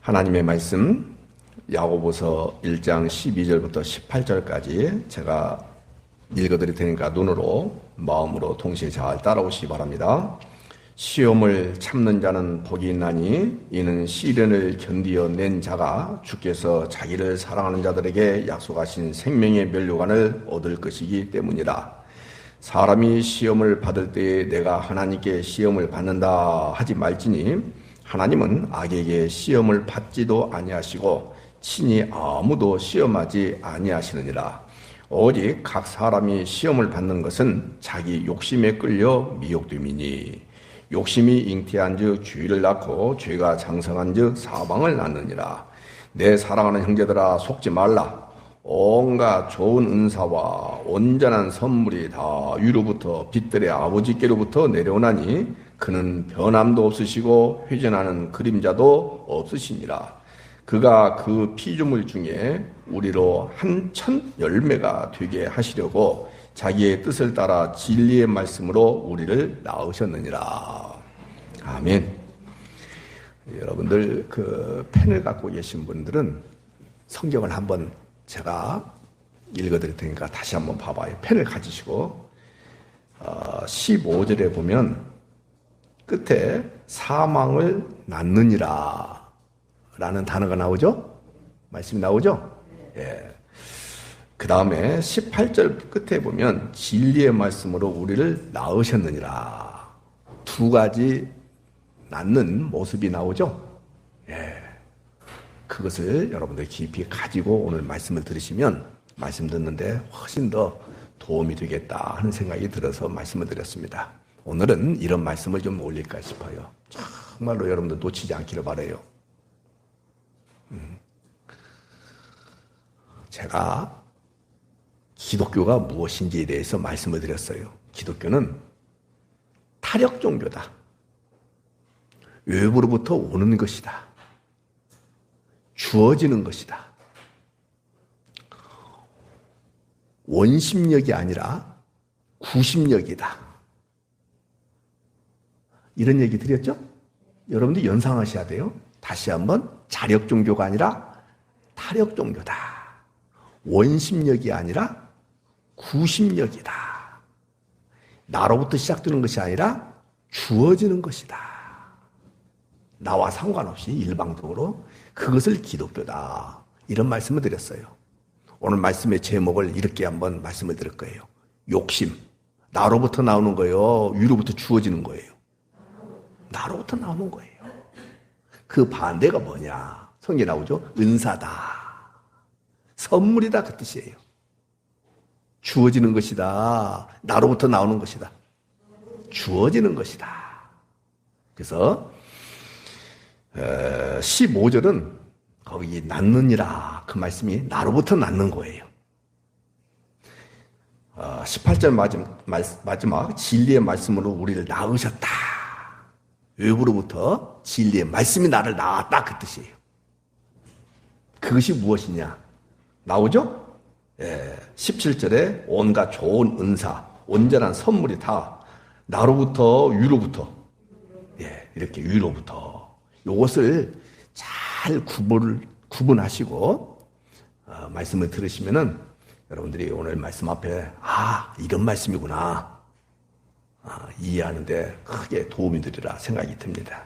하나님의 말씀 야고보서 1장 12절부터 18절까지 제가 읽어드릴 테니까 눈으로 마음으로 동시에 잘 따라오시기 바랍니다. 시험을 참는 자는 복이 있나니 이는 시련을 견디어 낸 자가 주께서 자기를 사랑하는 자들에게 약속하신 생명의 면류관을 얻을 것이기 때문이라. 사람이 시험을 받을 때에 내가 하나님께 시험을 받는다 하지 말지니 하나님은 악에게 시험을 받지도 아니하시고 친히 아무도 시험하지 아니하시느니라. 오직 각 사람이 시험을 받는 것은 자기 욕심에 끌려 미혹됨이니 욕심이 잉태한즉 죄를 낳고 죄가 장성한즉 사망을 낳느니라. 내 사랑하는 형제들아 속지 말라. 온갖 좋은 은사와 온전한 선물이 다 위로부터 빛들의 아버지께로부터 내려오나니 그는 변함도 없으시고 회전하는 그림자도 없으시니라. 그가 그 피조물 중에 우리로 한천 열매가 되게 하시려고 자기의 뜻을 따라 진리의 말씀으로 우리를 낳으셨느니라. 아멘. 여러분들 그 펜을 갖고 계신 분들은 성경을 한번 제가 읽어드릴 테니까 다시 한번 봐봐요. 펜을 가지시고 15절에 보면 끝에 사망을 낳느니라 라는 단어가 나오죠? 말씀이 나오죠? 예. 그 다음에 18절 끝에 보면 진리의 말씀으로 우리를 낳으셨느니라. 두 가지 낳는 모습이 나오죠? 예. 그것을 여러분들 깊이 가지고 오늘 말씀을 들으시면 말씀 듣는데 훨씬 더 도움이 되겠다 하는 생각이 들어서 말씀을 드렸습니다. 오늘은 이런 말씀을 좀 올릴까 싶어요. 정말로 여러분들 놓치지 않기를 바라요. 제가 기독교가 무엇인지에 대해서 말씀을 드렸어요. 기독교는 타력 종교다. 외부로부터 오는 것이다. 주어지는 것이다. 원심력이 아니라 구심력이다. 이런 얘기 드렸죠? 여러분들 연상하셔야 돼요. 다시 한번 자력 종교가 아니라 타력 종교다. 원심력이 아니라 구심력이다. 나로부터 시작되는 것이 아니라 주어지는 것이다. 나와 상관없이 일방적으로 그것을 기독교다. 이런 말씀을 드렸어요. 오늘 말씀의 제목을 이렇게 한번 말씀을 드릴 거예요. 욕심. 나로부터 나오는 거예요? 위로부터 주어지는 거예요? 나로부터 나오는 거예요. 그 반대가 뭐냐? 성경에 나오죠? 은사다. 선물이다. 그 뜻이에요. 주어지는 것이다. 나로부터 나오는 것이다. 주어지는 것이다. 그래서 15절은 거기 낳느니라 그 말씀이 나로부터 낳는 거예요. 18절 마지막 진리의 말씀으로 우리를 낳으셨다. 외부로부터 진리의 말씀이 나를 낳았다 그 뜻이에요. 그것이 무엇이냐? 나오죠? 17절에 온갖 좋은 은사, 온전한 선물이 다 나로부터 위로부터 이렇게 위로부터 이것을 잘 구분하시고 말씀을 들으시면은 여러분들이 오늘 말씀 앞에 이런 말씀이구나 이해하는데 크게 도움이 되리라 생각이 듭니다.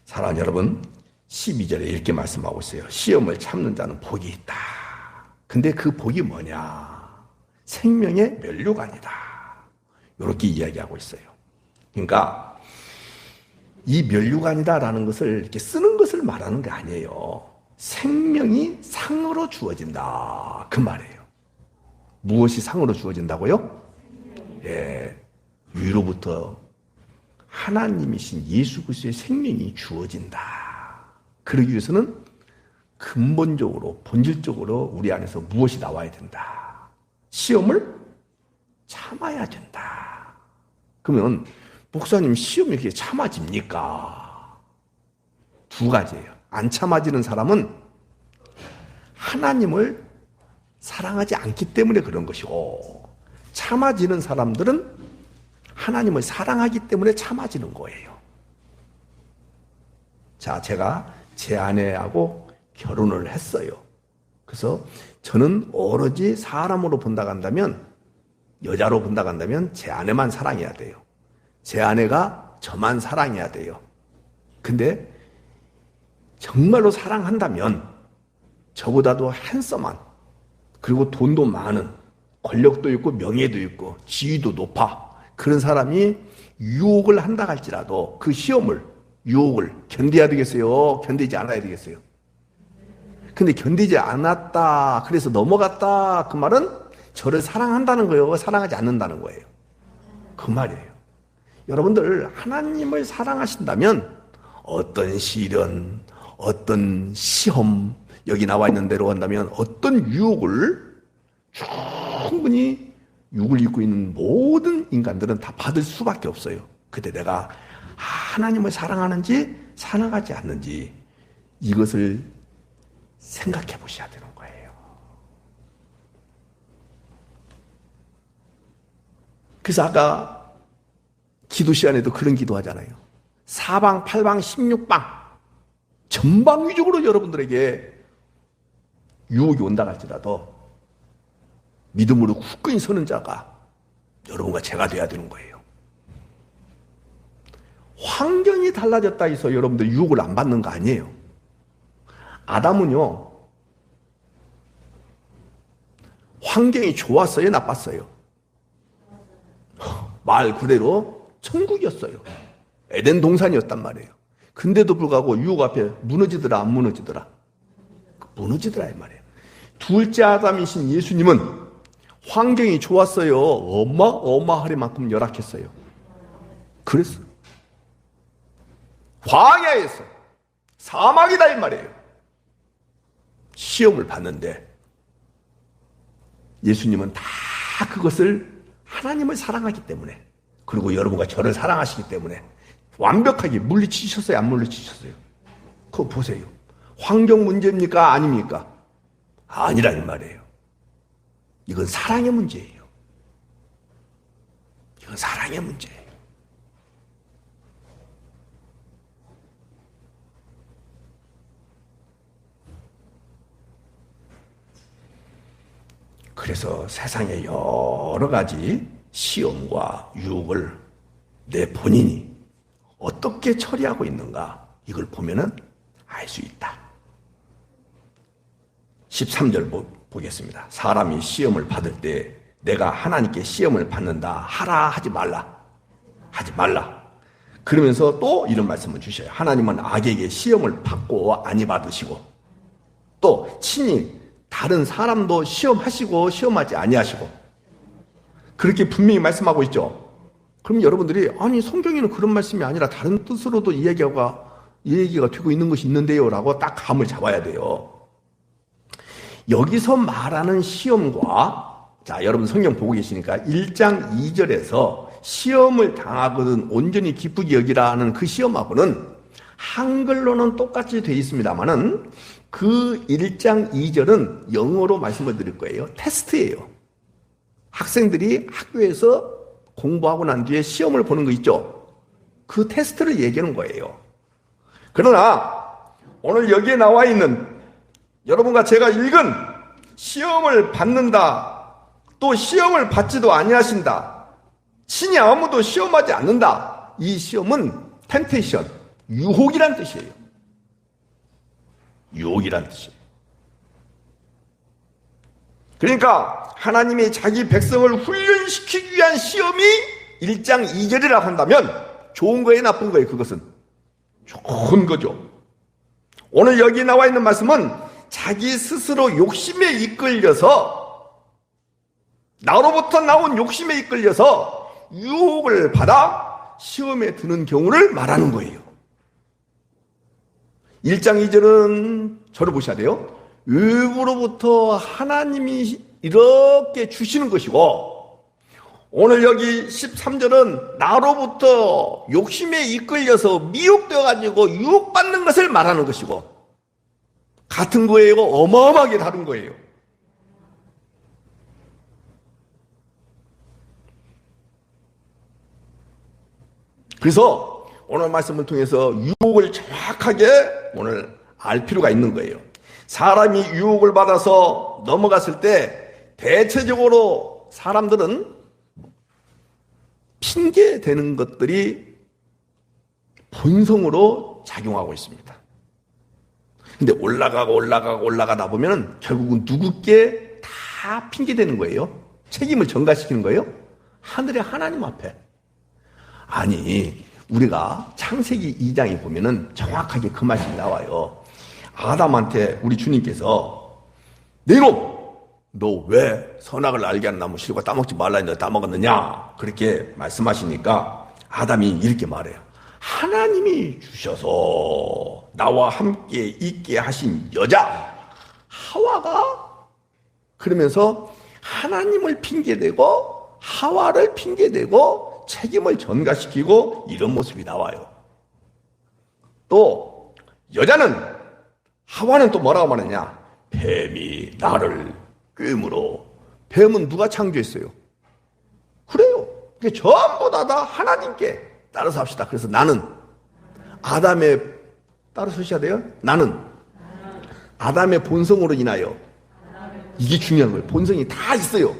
사랑하는 여러분, 12절에 이렇게 말씀하고 있어요. 시험을 참는 자는 복이 있다. 근데 그 복이 뭐냐? 생명의 면류관이다. 이렇게 이야기하고 있어요. 그러니까 이 면류관이다라는 것을 이렇게 쓰는 것을 말하는 게 아니에요. 생명이 상으로 주어진다. 그 말이에요. 무엇이 상으로 주어진다고요? 위로부터 하나님이신 예수 그리스도의 생명이 주어진다. 그러기 위해서는 근본적으로 본질적으로 우리 안에서 무엇이 나와야 된다. 시험을 참아야 된다. 그러면 목사님 시험이 이렇게 참아집니까? 두 가지예요. 안 참아지는 사람은 하나님을 사랑하지 않기 때문에 그런 것이고, 참아지는 사람들은 하나님을 사랑하기 때문에 참아지는 거예요. 자, 제가 제 아내하고 결혼을 했어요. 그래서 저는 오로지 사람으로 본다고 한다면, 여자로 본다고 한다면 제 아내만 사랑해야 돼요. 제 아내가 저만 사랑해야 돼요. 근데 정말로 사랑한다면 저보다도 핸섬한, 그리고 돈도 많은, 권력도 있고 명예도 있고 지위도 높아, 그런 사람이 유혹을 한다 할지라도 그 시험을, 유혹을 견뎌야 되겠어요? 견디지 않아야 되겠어요? 근데 견디지 않았다, 그래서 넘어갔다, 그 말은 저를 사랑한다는 거예요? 사랑하지 않는다는 거예요? 그 말이에요. 여러분들 하나님을 사랑하신다면 어떤 시련, 어떤 시험, 여기 나와 있는 대로 한다면 어떤 유혹을 충분히, 육을 입고 있는 모든 인간들은 다 받을 수밖에 없어요. 그때 내가 하나님을 사랑하는지 사랑하지 않는지 이것을 생각해 보셔야 되는 거예요. 그래서 아까 기도 시간에도 그런 기도 하잖아요. 사방, 팔방, 16방 전방위적으로 여러분들에게 유혹이 온다 할지라도 믿음으로 굳건히 서는 자가 여러분과 제가 돼야 되는 거예요. 환경이 달라졌다 해서 여러분들 유혹을 안 받는 거 아니에요. 아담은요, 환경이 좋았어요, 나빴어요? 말 그대로 천국이었어요. 에덴 동산이었단 말이에요. 근데도 불구하고 유혹 앞에 무너지더라, 안 무너지더라? 무너지더라 이 말이에요. 둘째 아담이신 예수님은 환경이 좋았어요? 어마어마할 만큼 열악했어요? 그랬어요. 광야에서 사막이다 이 말이에요. 시험을 받는데 예수님은 다 그것을 하나님을 사랑하기 때문에, 그리고 여러분과 저를 사랑하시기 때문에 완벽하게 물리치셨어요? 안 물리치셨어요? 그거 보세요. 환경 문제입니까? 아닙니까? 아니라는 말이에요. 이건 사랑의 문제예요. 이건 사랑의 문제예요. 그래서 세상의 여러 가지 시험과 유혹을 내 본인이 어떻게 처리하고 있는가, 이걸 보면은 알 수 있다. 13절 보겠습니다. 사람이 시험을 받을 때 내가 하나님께 시험을 받는다 하라, 하지 말라. 하지 말라. 그러면서 또 이런 말씀을 주셔요. 하나님은 악에게 시험을 받고 아니 받으시고, 또 친히 다른 사람도 시험하시고 시험하지 아니하시고, 그렇게 분명히 말씀하고 있죠. 그럼 여러분들이 아니 성경에는 그런 말씀이 아니라 다른 뜻으로도 이 얘기가 되고 있는 것이 있는데요 라고 딱 감을 잡아야 돼요. 여기서 말하는 시험과, 자 여러분 성경 보고 계시니까 1장 2절에서 시험을 당하거든 온전히 기쁘게 여기라는 그 시험하고는 한글로는 똑같이 되어 있습니다만은 그 1장 2절은 영어로 말씀을 드릴 거예요. 테스트예요. 학생들이 학교에서 공부하고 난 뒤에 시험을 보는 거 있죠? 그 테스트를 얘기하는 거예요. 그러나 오늘 여기에 나와 있는 여러분과 제가 읽은 시험을 받는다, 또 시험을 받지도 아니하신다, 친히 아무도 시험하지 않는다, 이 시험은 템테이션, 유혹이란 뜻이에요. 유혹이란 뜻이에요. 그러니까 하나님이 자기 백성을 훈련시키기 위한 시험이 1장 2절이라고 한다면 좋은 거예요, 나쁜 거예요? 그것은 좋은 거죠. 오늘 여기 나와 있는 말씀은 자기 스스로 욕심에 이끌려서, 나로부터 나온 욕심에 이끌려서 유혹을 받아 시험에 드는 경우를 말하는 거예요. 1장 2절은 저를 보셔야 돼요. 외부로부터 하나님이 이렇게 주시는 것이고, 오늘 여기 13절은 나로부터 욕심에 이끌려서 미혹되어 가지고 유혹받는 것을 말하는 것이고, 같은 거예요? 어마어마하게 다른 거예요. 그래서 오늘 말씀을 통해서 유혹을 정확하게 오늘 알 필요가 있는 거예요. 사람이 유혹을 받아서 넘어갔을 때 대체적으로 사람들은 핑계대는 것들이 본성으로 작용하고 있습니다. 근데 올라가다 보면 결국은 누구께 다 핑계대는 거예요. 책임을 전가시키는 거예요. 하늘의 하나님 앞에. 아니, 우리가 창세기 2장에 보면은 정확하게 그 말씀이 나와요. 아담한테 우리 주님께서 네 이놈! 너 왜 선악을 알게 하는 나무 실과 따먹지 말라 했는데 따먹었느냐? 그렇게 말씀하시니까 아담이 이렇게 말해요. 하나님이 주셔서 나와 함께 있게 하신 여자 하와가, 그러면서 하나님을 핑계대고 하와를 핑계대고 책임을 전가시키고 이런 모습이 나와요. 또 여자는, 하와는 또 뭐라고 말하냐? 뱀이 나를 꿰므로. 뱀은 누가 창조했어요? 그래요. 전부 다 하나님께 따라서 합시다. 그래서 나는 아담의, 따라서 하셔야 돼요. 나는 아담의 본성으로 인하여, 이게 중요한 거예요. 본성이 다 있어요.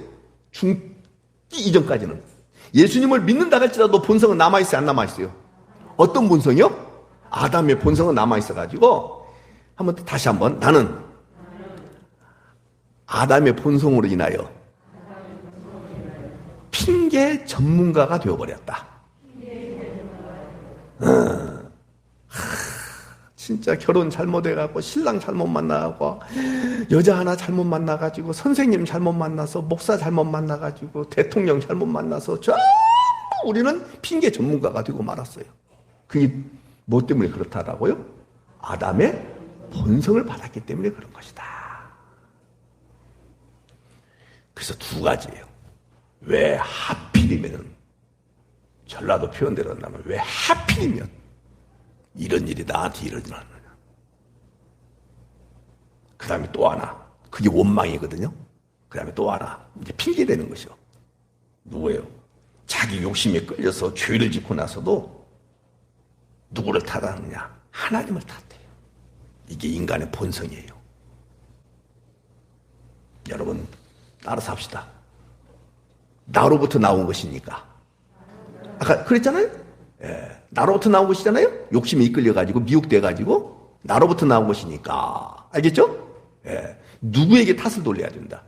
죽기 이전까지는. 예수님을 믿는다 할지라도 본성은 남아있어요, 안 남아있어요? 어떤 본성이요? 아담의 본성은 남아있어가지고, 다시 한번, 나는 아담의 본성으로 인하여 핑계 전문가가 되어버렸다. 진짜 결혼 잘못해갖고 신랑 잘못 만나고 여자 하나 잘못 만나가지고 선생님 잘못 만나서 목사 잘못 만나가지고 대통령 잘못 만나서 전부 우리는 핑계 전문가가 되고 말았어요. 그게 뭐 때문에 그렇다라고요? 아담의 본성을 받았기 때문에 그런 것이다. 그래서 두 가지예요. 왜 하필이면은, 전라도 표현대로 한다면 왜 하필이면 이런 일이 나한테 일어나느냐. 그 다음에 또 하나, 그게 원망이거든요. 그 다음에 또 하나, 이제 핑계대는 것이요. 누구예요? 자기 욕심에 끌려서 죄를 짓고 나서도 누구를 탓하느냐? 하나님을 탓해요. 이게 인간의 본성이에요. 여러분 따라서 합시다. 나로부터 나온 것이니까. 아까 그랬잖아요? 예, 나로부터 나온 것이잖아요? 욕심에 이끌려가지고 미혹돼가지고 나로부터 나온 것이니까. 알겠죠? 예, 누구에게 탓을 돌려야 된다.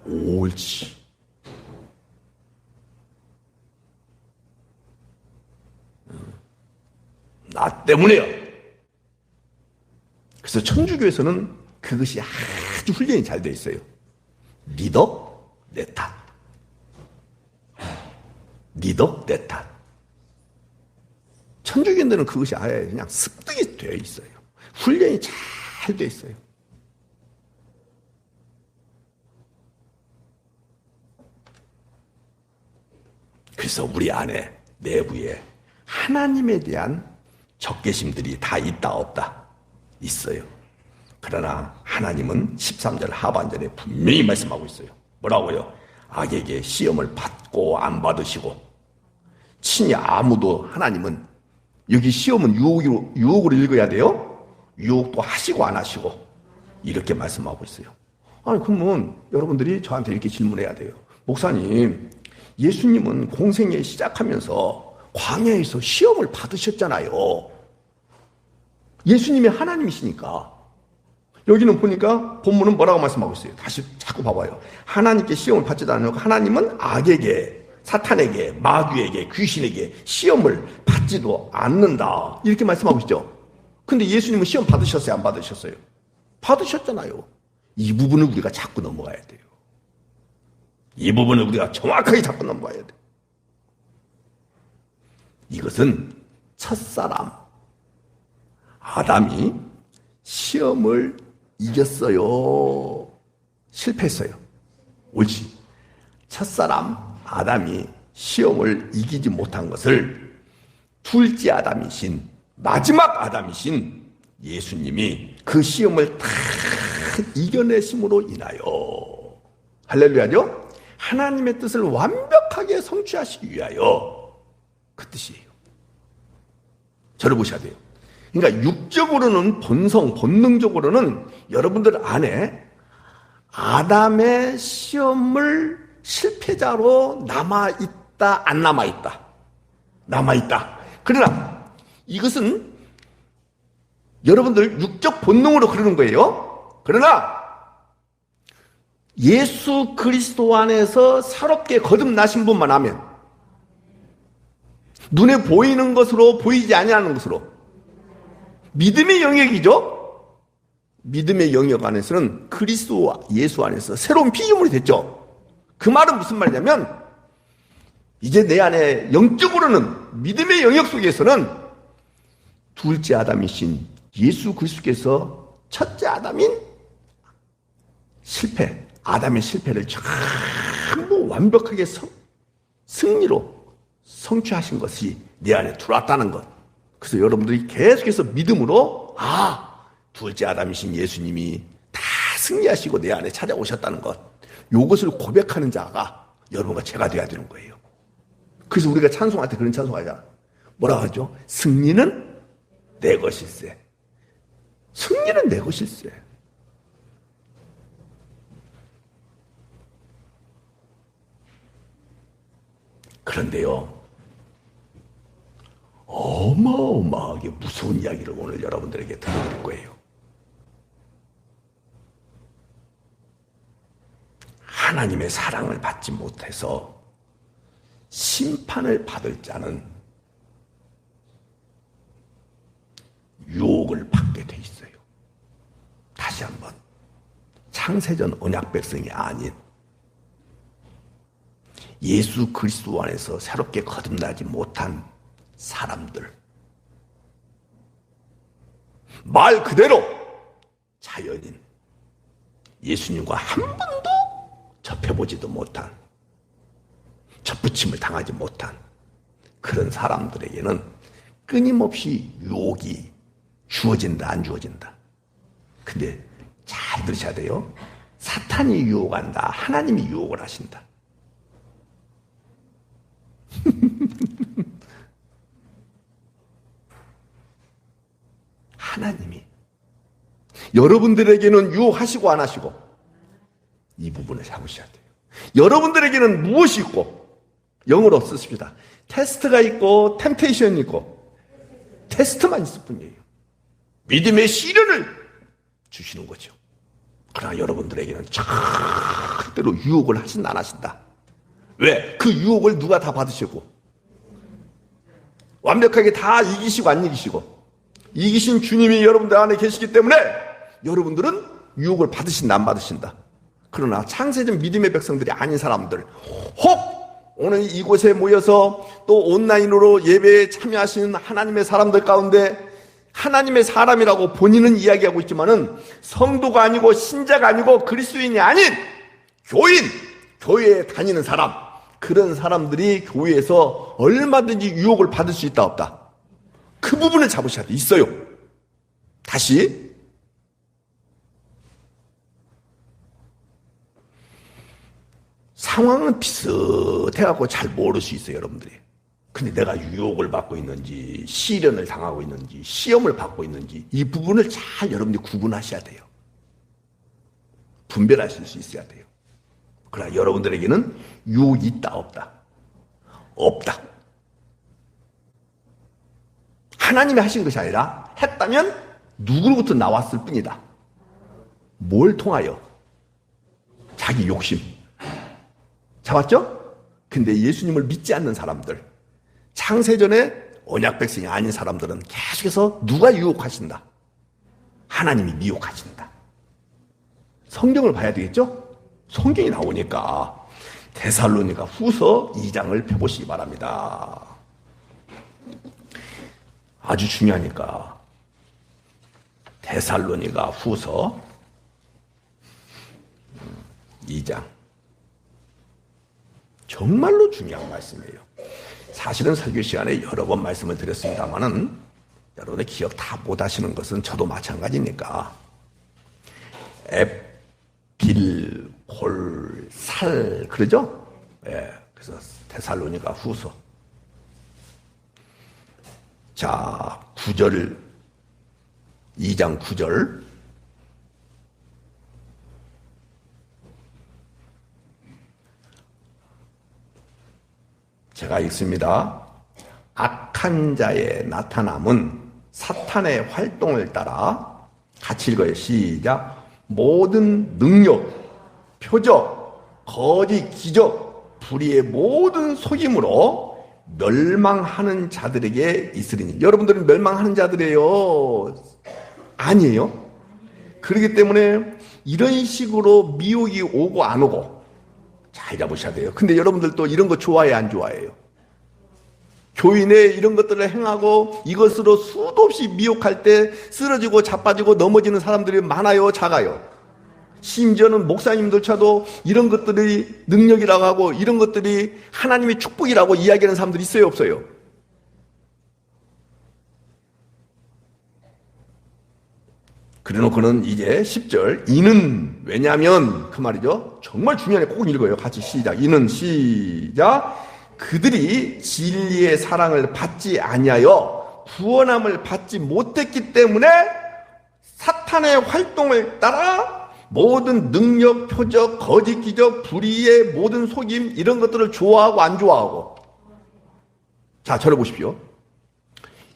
옳지. 나 때문에요. 그래서 천주교에서는 그것이 아주 훈련이 잘 돼 있어요. 믿어, 내 탓. 믿어, 내 탓. 천주교인들은 그것이 아예 그냥 습득이 되어 있어요. 훈련이 잘 되어 있어요. 그래서 우리 안에, 내부에 하나님에 대한 적개심들이 다 있다 없다? 있어요. 그러나 하나님은 13절 하반절에 분명히 말씀하고 있어요. 뭐라고요? 악에게 시험을 받고 안 받으시고, 친히 아무도, 하나님은 여기 시험은 유혹으로 읽어야 돼요. 유혹도 하시고 안 하시고 이렇게 말씀하고 있어요. 아니 그러면 여러분들이 저한테 이렇게 질문해야 돼요. 목사님, 예수님은 공생애 시작하면서 광야에서 시험을 받으셨잖아요. 예수님이 하나님이시니까. 여기는 보니까 본문은 뭐라고 말씀하고 있어요? 다시 자꾸 봐봐요. 하나님께 시험을 받지도 않고 하나님은 악에게, 사탄에게, 마귀에게, 귀신에게 시험을 받지도 않는다. 이렇게 말씀하고 있죠. 근데 예수님은 시험 받으셨어요? 안 받으셨어요? 받으셨잖아요. 이 부분을 우리가 자꾸 넘어가야 돼요. 이 부분을 우리가 정확하게 자꾸 넘어가야 돼요. 이것은 첫사람 아담이 시험을 이겼어요? 실패했어요? 옳지. 첫사람 아담이 시험을 이기지 못한 것을 둘째 아담이신, 마지막 아담이신 예수님이 그 시험을 다 이겨내심으로 인하여, 할렐루야죠? 하나님의 뜻을 완벽하게 성취하시기 위하여, 그 뜻이에요. 저를 보셔야 돼요. 그러니까 육적으로는 본능적으로는 여러분들 안에 아담의 시험을 실패자로 남아있다, 안 남아있다? 남아있다. 그러나 이것은 여러분들 육적 본능으로 그러는 거예요. 그러나 예수 그리스도 안에서 새롭게 거듭나신 분만 하면, 눈에 보이는 것으로 보이지 아니하는 것으로, 믿음의 영역이죠. 믿음의 영역 안에서는 그리스도 예수 안에서 새로운 피조물이 됐죠. 그 말은 무슨 말이냐면 이제 내 안에 영적으로는 믿음의 영역 속에서는 둘째 아담이신 예수 그리스도께서 첫째 아담인 실패, 아담의 실패를 전부 완벽하게 승리로 성취하신 것이 내 안에 들어왔다는 것. 그래서 여러분들이 계속해서 믿음으로 둘째 아담이신 예수님이 다 승리하시고 내 안에 찾아오셨다는 것, 이것을 고백하는 자가 여러분과 제가 되어야 되는 거예요. 그래서 우리가 찬송할 때 그런 찬송하잖아. 뭐라고 하죠? 승리는 내 것일세. 승리는 내 것일세. 그런데요, 어마어마하게 무서운 이야기를 오늘 여러분들에게 들려드릴 거예요. 하나님의 사랑을 받지 못해서 심판을 받을 자는 유혹을 받게 돼 있어요. 다시 한번, 창세전 언약 백성이 아닌 예수 그리스도 안에서 새롭게 거듭나지 못한 사람들, 말 그대로 자연인, 예수님과 한 번도 접해보지도 못한, 접붙임을 당하지 못한 그런 사람들에게는 끊임없이 유혹이 주어진다, 안 주어진다. 근데 잘 들으셔야 돼요. 사탄이 유혹한다, 하나님이 유혹을 하신다. 하나님이 여러분들에게는 유혹하시고 안 하시고, 이 부분을 잡으셔야 돼요. 여러분들에게는 무엇이 있고, 영어로 쓰십시다. 테스트가 있고 템테이션이 있고, 테스트만 있을 뿐이에요. 믿음의 시련을 주시는 거죠. 그러나 여러분들에게는 절대로 유혹을 하신다, 안 하신다. 왜? 그 유혹을 누가 다 받으시고, 완벽하게 다 이기시고 안 이기시고, 이기신 주님이 여러분들 안에 계시기 때문에 여러분들은 유혹을 받으신다, 안 받으신다. 그러나 창세전 믿음의 백성들이 아닌 사람들, 혹 오늘 이곳에 모여서 또 온라인으로 예배에 참여하시는 하나님의 사람들 가운데 하나님의 사람이라고 본인은 이야기하고 있지만은 성도가 아니고 신자가 아니고 그리스도인이 아닌 교인, 교회에 다니는 사람, 그런 사람들이 교회에서 얼마든지 유혹을 받을 수 있다, 없다? 그 부분을 잡으셔야 돼. 있어요. 다시, 상황은 비슷해갖고 잘 모를 수 있어요, 여러분들이. 근데 내가 유혹을 받고 있는지, 시련을 당하고 있는지, 시험을 받고 있는지, 이 부분을 잘 여러분들이 구분하셔야 돼요. 분별하실 수 있어야 돼요. 그러나 여러분들에게는 유혹이 있다, 없다? 없다. 하나님이 하신 것이 아니라 했다면 누구로부터 나왔을 뿐이다. 뭘 통하여? 자기 욕심. 잡았죠? 근데 예수님을 믿지 않는 사람들, 창세전에 언약 백성이 아닌 사람들은 계속해서 누가 유혹하신다? 하나님이 미혹하신다. 성경을 봐야 되겠죠? 성경이 나오니까 데살로니가 후서 2장을 펴보시기 바랍니다. 아주 중요하니까. 데살로니가 후서 2장. 정말로 중요한 말씀이에요. 사실은 설교 시간에 여러 번 말씀을 드렸습니다만은 여러분의 기억 다 못하시는 것은 저도 마찬가지니까. 빌골살 그러죠? 예. 그래서 데살로니가 후서. 자, 9절 2장 9절. 제가 읽습니다. 악한 자의 나타남은 사탄의 활동을 따라 같이 읽어요. 시작. 모든 능력, 표적, 거짓, 기적, 불의의 모든 속임으로 멸망하는 자들에게 있으리니. 여러분들은 멸망하는 자들이에요? 아니에요? 그렇기 때문에 이런 식으로 미혹이 오고 안 오고 잘 잡으셔야 돼요. 근데 여러분들도 이런 거 좋아해요, 안 좋아해요? 교회 내에 이런 것들을 행하고 이것으로 수도 없이 미혹할 때 쓰러지고 자빠지고 넘어지는 사람들이 많아요, 작아요? 심지어는 목사님들조차도 이런 것들이 능력이라고 하고 이런 것들이 하나님의 축복이라고 이야기하는 사람들이 있어요, 없어요? 그래놓고는 이제 10절 이는 왜냐하면 그 말이죠. 정말 중요해. 꼭 읽어요. 같이 시작. 이는 시작. 그들이 진리의 사랑을 받지 아니하여 구원함을 받지 못했기 때문에 사탄의 활동을 따라 모든 능력, 표적, 거짓, 기적, 불의의 모든 속임 이런 것들을 좋아하고 안 좋아하고. 자, 저를 보십시오.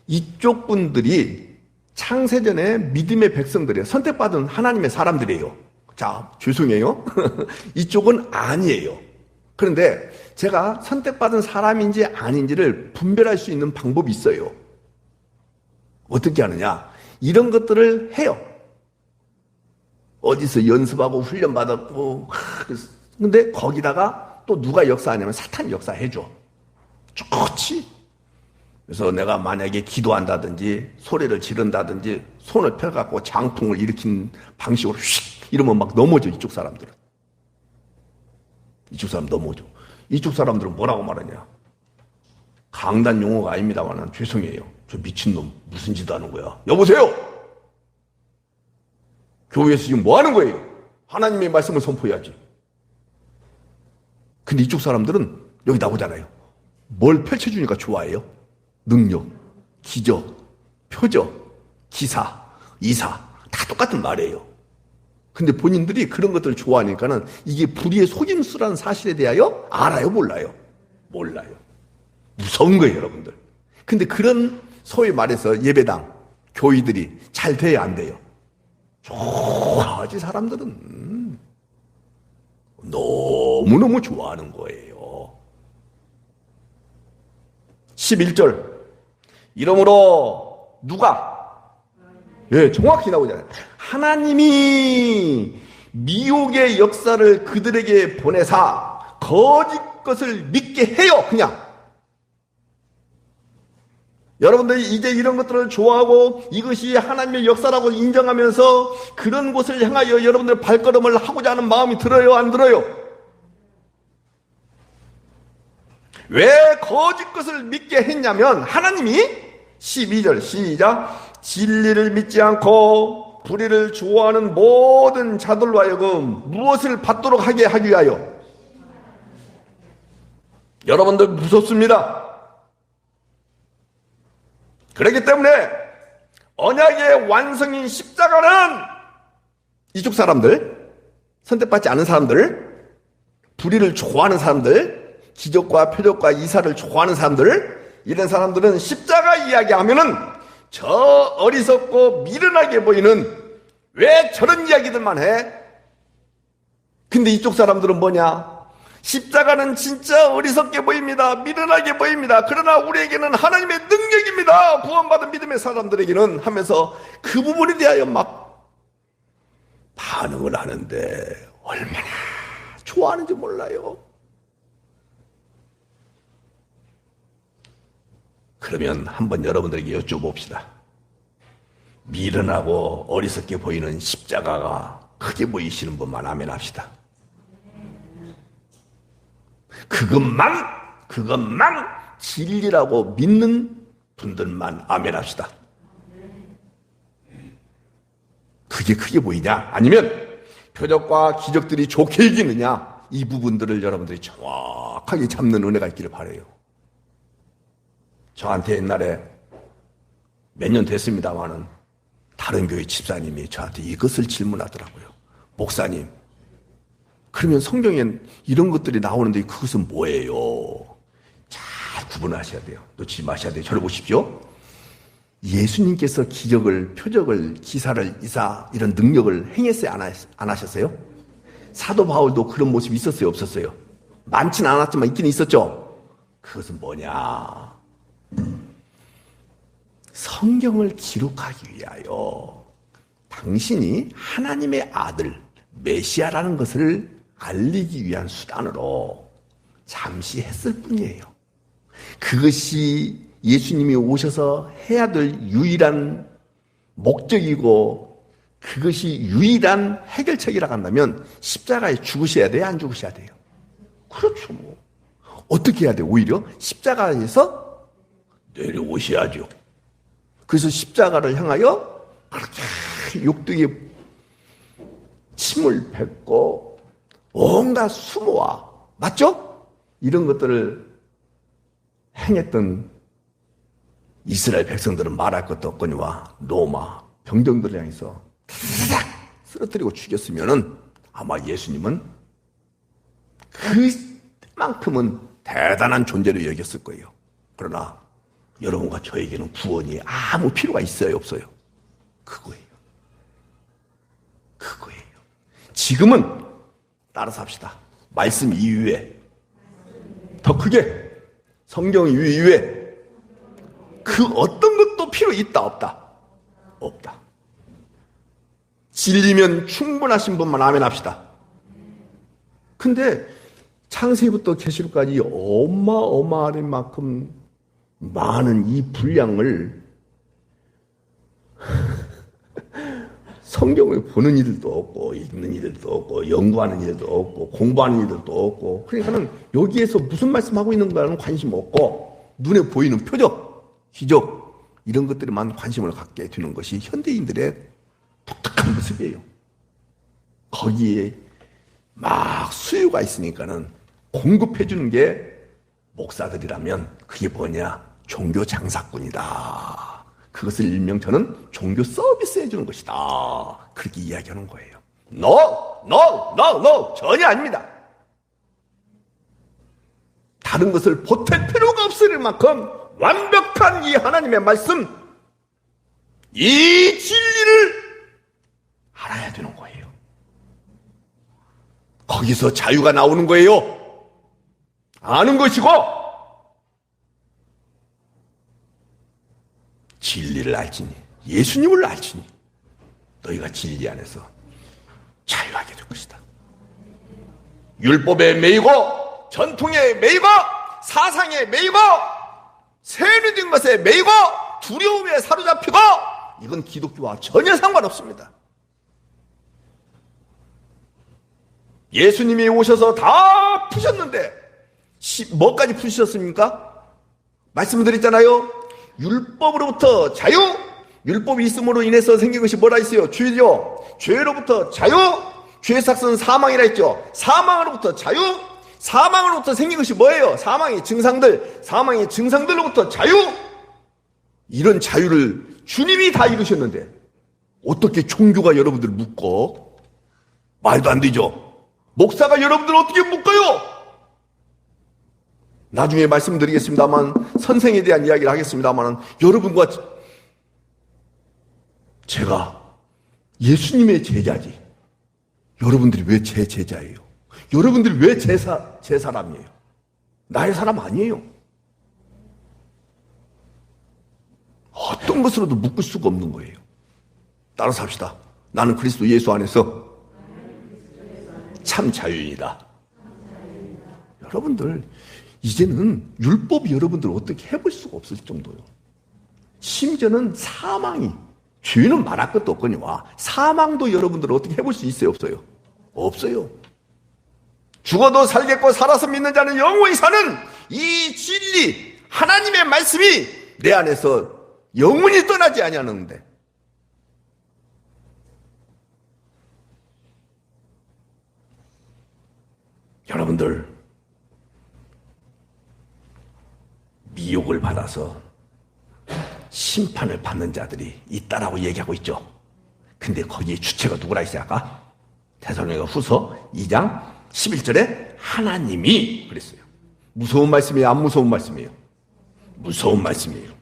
이쪽 분들이 창세전에 믿음의 백성들이에요. 선택받은 하나님의 사람들이에요. 자, 죄송해요. 이쪽은 아니에요. 그런데 제가 선택받은 사람인지 아닌지를 분별할 수 있는 방법이 있어요. 어떻게 하느냐? 이런 것들을 해요. 어디서 연습하고 훈련받았고. 근데 거기다가 또 누가 역사하냐면 사탄이 역사해줘. 좋지. 그래서 내가 만약에 기도한다든지 소리를 지른다든지 손을 펴갖고 장풍을 일으킨 방식으로 휙 이러면 막 넘어져. 이쪽 사람들은. 이쪽 사람 넘어져. 이쪽 사람들은 뭐라고 말하냐? 강단 용어가 아닙니다만 죄송해요. 저 미친놈 무슨 짓 하는 거야? 여보세요? 교회에서 지금 뭐 하는 거예요? 하나님의 말씀을 선포해야지. 근데 이쪽 사람들은 여기 나오잖아요. 뭘 펼쳐주니까 좋아해요? 능력, 기적, 표적, 기사, 이사 다 똑같은 말이에요. 근데 본인들이 그런 것들을 좋아하니까는 이게 불의의 속임수라는 사실에 대하여 알아요, 몰라요? 몰라요. 무서운 거예요, 여러분들. 근데 그런 소위 말해서 예배당, 교회들이 잘 돼야 안 돼요? 좋아하지, 사람들은. 너무너무 좋아하는 거예요. 11절. 이러므로 누가? 예, 정확히 나오잖아요. 하나님이 미혹의 역사를 그들에게 보내사 거짓 것을 믿게 해요. 그냥. 여러분들이 이제 이런 것들을 좋아하고 이것이 하나님의 역사라고 인정하면서 그런 곳을 향하여 여러분들 발걸음을 하고자 하는 마음이 들어요, 안 들어요? 왜 거짓 것을 믿게 했냐면 하나님이 12절 시작. 진리를 믿지 않고 불의를 좋아하는 모든 자들로 하여금 무엇을 받도록 하게 하기 위하여. 여러분들 무섭습니다. 그렇기 때문에 언약의 완성인 십자가는 이쪽 사람들, 선택받지 않은 사람들, 불의를 좋아하는 사람들, 기적과 표적과 이사를 좋아하는 사람들, 이런 사람들은 십자가 이야기하면은 저 어리석고 미련하게 보이는 왜 저런 이야기들만 해? 근데 이쪽 사람들은 뭐냐? 십자가는 진짜 어리석게 보입니다. 미련하게 보입니다. 그러나 우리에게는 하나님의 능력입니다. 구원받은 믿음의 사람들에게는 하면서 그 부분에 대하여 막 반응을 하는데 얼마나 좋아하는지 몰라요. 그러면 한번 여러분들에게 여쭤봅시다. 미련하고 어리석게 보이는 십자가가 크게 보이시는 분만 아멘 합시다. 그것만 진리라고 믿는 분들만 아멘 합시다. 그게 크게 보이냐? 아니면 표적과 기적들이 좋게 이기느냐? 이 부분들을 여러분들이 정확하게 잡는 은혜가 있기를 바라요. 저한테 옛날에 몇 년 됐습니다마는 다른 교회 집사님이 저한테 이것을 질문하더라고요. 목사님, 그러면 성경엔 이런 것들이 나오는데 그것은 뭐예요? 잘 구분하셔야 돼요. 놓치지 마셔야 돼요. 저를 보십시오. 예수님께서 기적을, 표적을, 기사를, 이런 능력을 행했어요? 안 하셨어요? 사도 바울도 그런 모습이 있었어요? 없었어요? 많지는 않았지만 있긴 있었죠? 그것은 뭐냐? 성경을 기록하기 위하여 당신이 하나님의 아들, 메시아라는 것을 알리기 위한 수단으로 잠시 했을 뿐이에요. 그것이 예수님이 오셔서 해야 될 유일한 목적이고 그것이 유일한 해결책이라고 한다면 십자가에 죽으셔야 돼요? 안 죽으셔야 돼요? 그렇죠. 뭐 어떻게 해야 돼요? 오히려 십자가에서 내려오셔야죠. 그래서 십자가를 향하여 그렇게 욕되게 침을 뱉고 온갖 수모와 맞죠? 이런 것들을 행했던 이스라엘 백성들은 말할 것도 없거니와 로마 병정들을 향해서 싹 쓰러뜨리고 죽였으면은 아마 예수님은 그만큼은 대단한 존재로 여겼을 거예요. 그러나 여러분과 저에게는 구원이 아무 필요가 있어요, 없어요? 그거예요. 그거예요. 지금은 따라서 합시다. 말씀 이후에 더 크게 성경 이후에 그 어떤 것도 필요 있다 없다? 없다. 진리면 충분하신 분만 아멘 합시다. 근데 창세기부터 계시록까지 어마어마할 만큼 많은 이 분량을 성경을 보는 이들도 없고 읽는 이들도 없고 연구하는 이들도 없고 공부하는 이들도 없고 그러니까는 여기에서 무슨 말씀하고 있는가는 관심 없고 눈에 보이는 표적, 기적 이런 것들에만 관심을 갖게 되는 것이 현대인들의 독특한 모습이에요. 거기에 막 수요가 있으니까는 공급해 주는 게 목사들이라면 그게 뭐냐? 종교 장사꾼이다. 그것을 일명 저는 종교 서비스 해주는 것이다. 그렇게 이야기하는 거예요. No. 전혀 아닙니다. 다른 것을 보탤 필요가 없을 만큼 완벽한 이 하나님의 말씀, 이 진리를 알아야 되는 거예요. 거기서 자유가 나오는 거예요. 아는 것이고 진리를 알지니 예수님을 알지니 너희가 진리 안에서 자유하게 될 것이다. 율법에 매이고 전통에 매이고 사상에 매이고 세뇌된 것에 매이고 두려움에 사로잡히고 이건 기독교와 전혀 상관없습니다. 예수님이 오셔서 다 푸셨는데 뭐까지 푸셨습니까? 말씀드렸잖아요. 율법으로부터 자유, 율법이 있음으로 인해서 생긴 것이 뭐라 했어요? 죄죠. 죄로부터 자유, 죄의 삭은 사망이라 했죠. 사망으로부터 자유, 사망으로부터 생긴 것이 뭐예요? 사망의 증상들로부터 자유. 이런 자유를 주님이 다 이루셨는데 어떻게 종교가 여러분들 묶어? 말도 안 되죠. 목사가 여러분들 어떻게 묶어요? 나중에 말씀드리겠습니다만 선생에 대한 이야기를 하겠습니다만 여러분과 제가 예수님의 제자지. 여러분들이 왜 제 제자예요? 여러분들이 왜 제 사람이에요? 나의 사람 아니에요. 어떤 것으로도 묶을 수가 없는 거예요. 따라서 합시다. 나는 그리스도 예수 안에서 참 자유인이다. 여러분들 이제는 율법이 여러분들 어떻게 해볼 수가 없을 정도요. 심지어는 사망이 죄는 말할 것도 없거니와 사망도 여러분들 어떻게 해볼 수 있어요? 없어요? 없어요. 죽어도 살겠고 살아서 믿는 자는 영원히 사는 이 진리 하나님의 말씀이 내 안에서 영원히 떠나지 아니하는데 여러분들 미혹을 받아서 심판을 받는 자들이 있다라고 얘기하고 있죠. 근데 거기에 주체가 누구라 했어요? 아까 데살로니가 후서 2장 11절에 하나님이 그랬어요. 무서운 말씀이에요? 안 무서운 말씀이에요? 무서운 말씀이에요.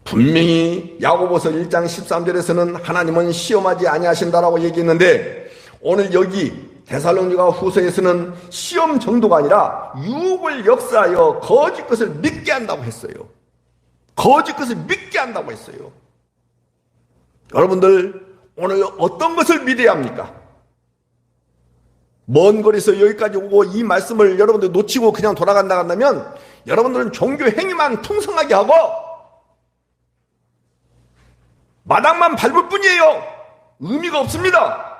분명히 야고보서 1장 13절에서는 하나님은 시험하지 아니하신다라고 얘기했는데, 오늘 여기 데살로니가 후서에서는 시험 정도가 아니라 유혹을 역사하여 거짓 것을 믿게 한다고 했어요. 거짓 것을 믿게 한다고 했어요. 여러분들 오늘 어떤 것을 믿어야 합니까? 먼 거리에서 여기까지 오고 이 말씀을 여러분들 놓치고 그냥 돌아간다 한다면 여러분들은 종교 행위만 풍성하게 하고 마당만 밟을 뿐이에요. 의미가 없습니다.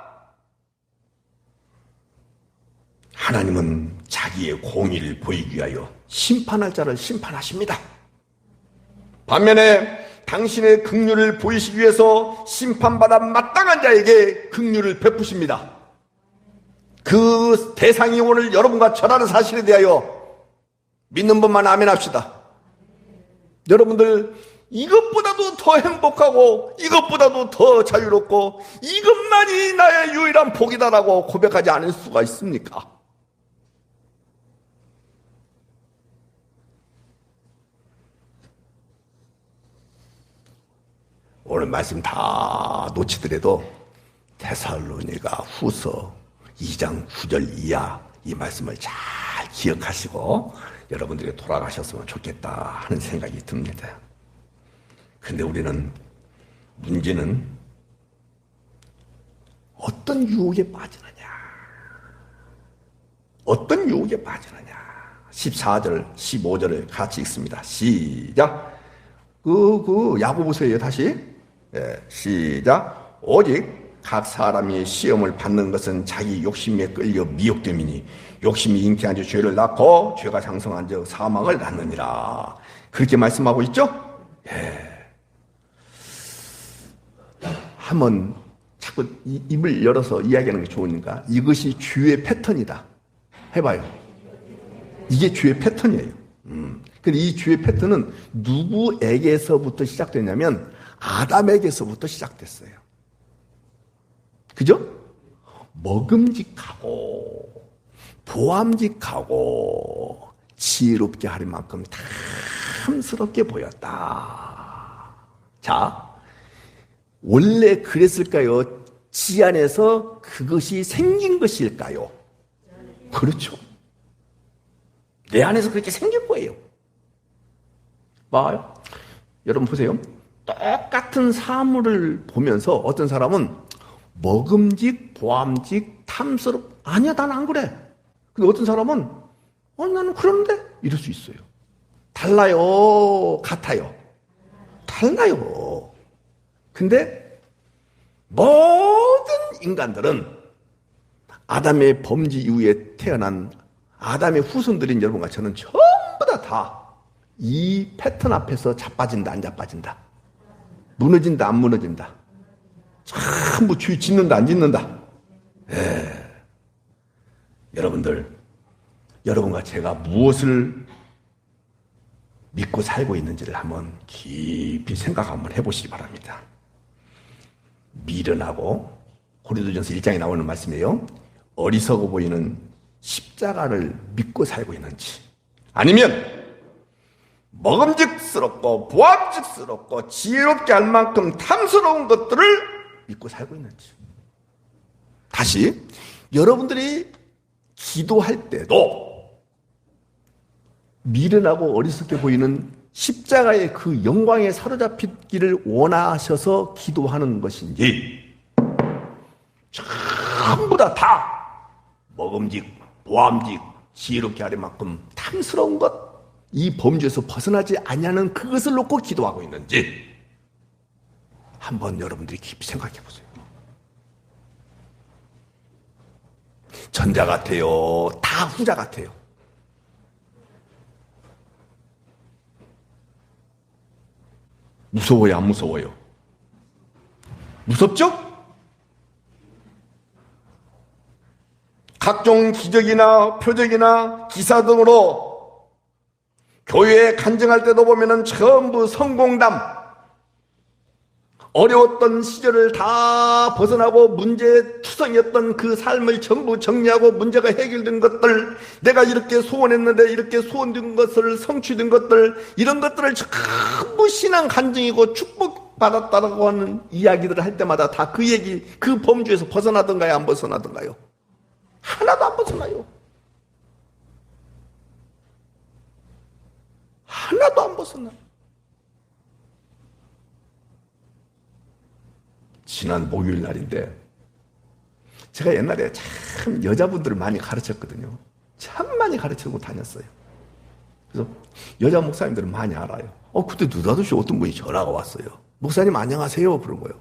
하나님은 자기의 공의를 보이기 위하여 심판할 자를 심판하십니다. 반면에 당신의 긍휼을 보이시기 위해서 심판받아 마땅한 자에게 긍휼을 베푸십니다. 그 대상이 오늘 여러분과 저라는 사실에 대하여 믿는 분만 아멘 합시다. 여러분들 이것보다도 더 행복하고 이것보다도 더 자유롭고 이것만이 나의 유일한 복이다라고 고백하지 않을 수가 있습니까? 오늘 말씀 다 놓치더라도 데살로니가 후서 2장 9절 이하 이 말씀을 잘 기억하시고 여러분들이 돌아가셨으면 좋겠다 하는 생각이 듭니다. 근데 우리는 문제는 어떤 유혹에 빠지느냐, 어떤 유혹에 빠지느냐. 14절 15절을 같이 읽습니다. 시작. 야고보서예요. 다시 시작. 오직 각 사람이 시험을 받는 것은 자기 욕심에 끌려 미혹됨이니 욕심이 잉태한 즉 죄를 낳고 죄가 장성한 즉 사망을 낳느니라. 그렇게 말씀하고 있죠. 한번 자꾸 입을 열어서 이야기하는 게 좋으니까 이것이 주의 패턴이다 해봐요. 이게 주의 패턴이에요. 근데 이 주의 패턴은 누구에게서부터 시작됐냐면 아담에게서부터 시작됐어요. 그죠? 먹음직하고 보암직하고 지혜롭게 할 만큼 탐스럽게 보였다. 자, 원래 그랬을까요? 지 안에서 그것이 생긴 것일까요? 그렇죠. 내 안에서 그렇게 생긴 거예요. 봐요. 여러분 보세요. 똑같은 사물을 보면서 어떤 사람은 먹음직, 보암직, 탐스럽, 아니야, 난 안 그래. 근데 어떤 사람은 나는 그런데 이럴 수 있어요. 달라요, 같아요? 달라요. 근데 모든 인간들은 아담의 범죄 이후에 태어난 아담의 후손들인 여러분과 저는 전부 다 이 패턴 앞에서 자빠진다, 안 자빠진다, 무너진다, 안 무너진다, 전부 죄 짓는다, 안 짓는다. 여러분들, 여러분과 제가 무엇을 믿고 살고 있는지를 한번 깊이 생각 한번 해보시기 바랍니다. 미련하고 고린도전서 1장에 나오는 말씀이에요. 어리석어 보이는 십자가를 믿고 살고 있는지, 아니면 먹음직스럽고 보암직스럽고 지혜롭게 할 만큼 탐스러운 것들을 믿고 살고 있는지. 다시, 여러분들이 기도할 때도 미련하고 어리석게 보이는 십자가의 그 영광에 사로잡히기를 원하셔서 기도하는 것인지, 전부 다 먹음직, 보암직, 지혜롭게 하릴 만큼 탐스러운 것, 이 범죄에서 벗어나지 아니하는 그것을 놓고 기도하고 있는지 한번 여러분들이 깊이 생각해 보세요. 전자 같아요? 다 후자 같아요? 무서워요, 안 무서워요? 무섭죠? 각종 기적이나 표적이나 기사 등으로 교회에 간증할 때도 보면은 전부 성공담, 어려웠던 시절을 다 벗어나고 문제투성이었던 그 삶을 전부 정리하고 문제가 해결된 것들, 내가 이렇게 소원했는데 이렇게 소원된 것을 성취된 것들, 이런 것들을 전부 신앙 간증이고 축복받았다고 하는 이야기들을 할 때마다 다 그 얘기, 그 범주에서 벗어나던가요, 안 벗어나던가요? 하나도 안 벗어나요. 하나도 안 벗어나. 지난 목요일 날인데 제가 옛날에 참 여자분들을 많이 가르쳤거든요. 참 많이 가르치고 다녔어요. 그래서 여자 목사님들은 많이 알아요. 그때 느닷없이 어떤 분이 전화가 왔어요. 목사님 안녕하세요. 그런 거예요.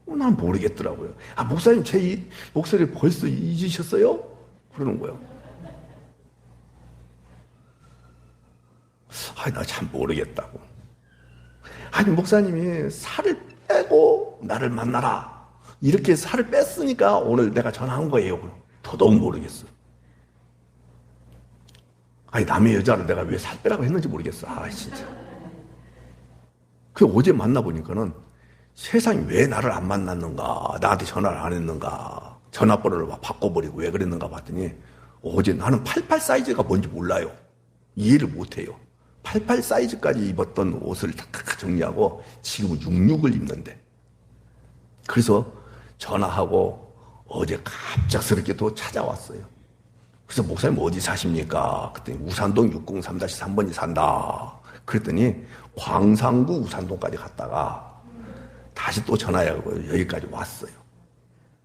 난 모르겠더라고요. 목사님 제 목소리 벌써 잊으셨어요? 그러는 거예요. 나 참 모르겠다고. 목사님이 살을 빼고 나를 만나라, 이렇게 살을 뺐으니까 오늘 내가 전화한 거예요. 더더욱 모르겠어. 남의 여자를 내가 왜 살 빼라고 했는지 모르겠어. 진짜. 어제 만나보니까는 세상이 왜 나를 안 만났는가, 나한테 전화를 안 했는가, 전화번호를 막 바꿔버리고 왜 그랬는가 봤더니 어제 나는 88 사이즈가 뭔지 몰라요. 이해를 못해요. 88 사이즈까지 입었던 옷을 다 정리하고 지금은 66을 입는데, 그래서 전화하고 어제 갑작스럽게 또 찾아왔어요. 그래서 목사님 어디 사십니까? 그랬더니 우산동 603-3번이 산다. 그랬더니 광산구 우산동까지 갔다가 다시 또 전화하고 여기까지 왔어요.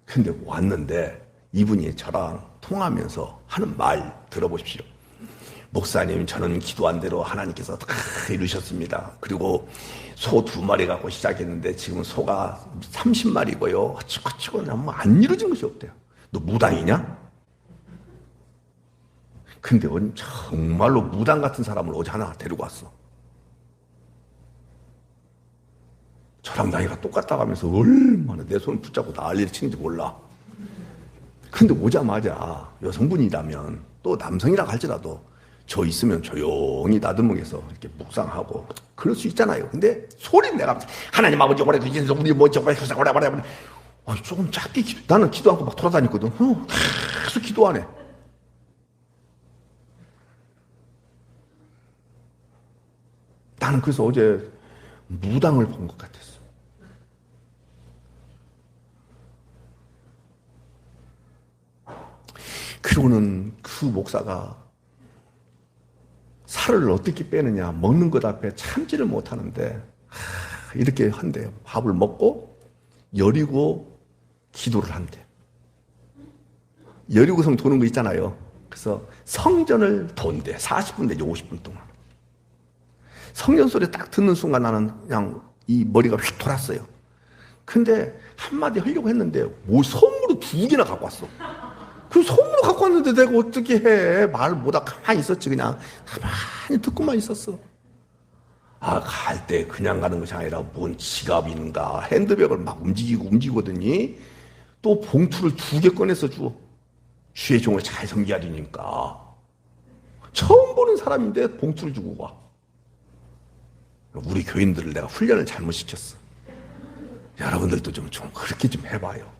근데 왔는데 이분이 저랑 통화하면서 하는 말 들어보십시오. 목사님, 저는 기도한 대로 하나님께서 다 이루셨습니다. 그리고 소 2마리 갖고 시작했는데 지금 소가 30마리고요. 치고치고 안 이루어진 것이 없대요. 너 무당이냐? 근데 정말로 무당 같은 사람을 어제 하나 데리고 왔어. 저랑 나이가 똑같다고 하면서 얼마나 내 손을 붙잡고 난리를 치는지 몰라. 근데 오자마자 여성분이라면, 또 남성이라 할지라도 저 있으면 조용히 나들목에서 이렇게 묵상하고 그럴 수 있잖아요. 근데 소리는 내가 하나님 아버지 오래 계신 우리 뭐 저거 오래 조금 작게 나는 기도 않고 막 돌아다녔거든. 계속 기도하네. 나는 그래서 어제 무당을 본 것 같았어. 그리고는 그 목사가 살을 어떻게 빼느냐, 먹는 것 앞에 참지를 못하는데 이렇게 한대요. 밥을 먹고 여리고 기도를 한대. 여리고성 도는 거 있잖아요. 그래서 성전을 돈대. 40분 내지 50분 동안. 성전 소리 딱 듣는 순간 나는 그냥 이 머리가 휙 돌았어요. 근데 한마디 하려고 했는데 선물을 2개나 갖고 왔어. 그 선물을 갖고 왔는데 내가 어떻게 해. 말을 못하고 가만히 있었지. 그냥 가만히 듣고만 있었어. 갈 때 그냥 가는 것이 아니라 뭔 지갑인가 핸드백을 막 움직이거든요. 또 봉투를 2개 꺼내서 줘. 주의 종을 잘 섬기하리니까. 처음 보는 사람인데 봉투를 주고 와. 우리 교인들을 내가 훈련을 잘못 시켰어. 여러분들도 좀 그렇게 좀 해봐요.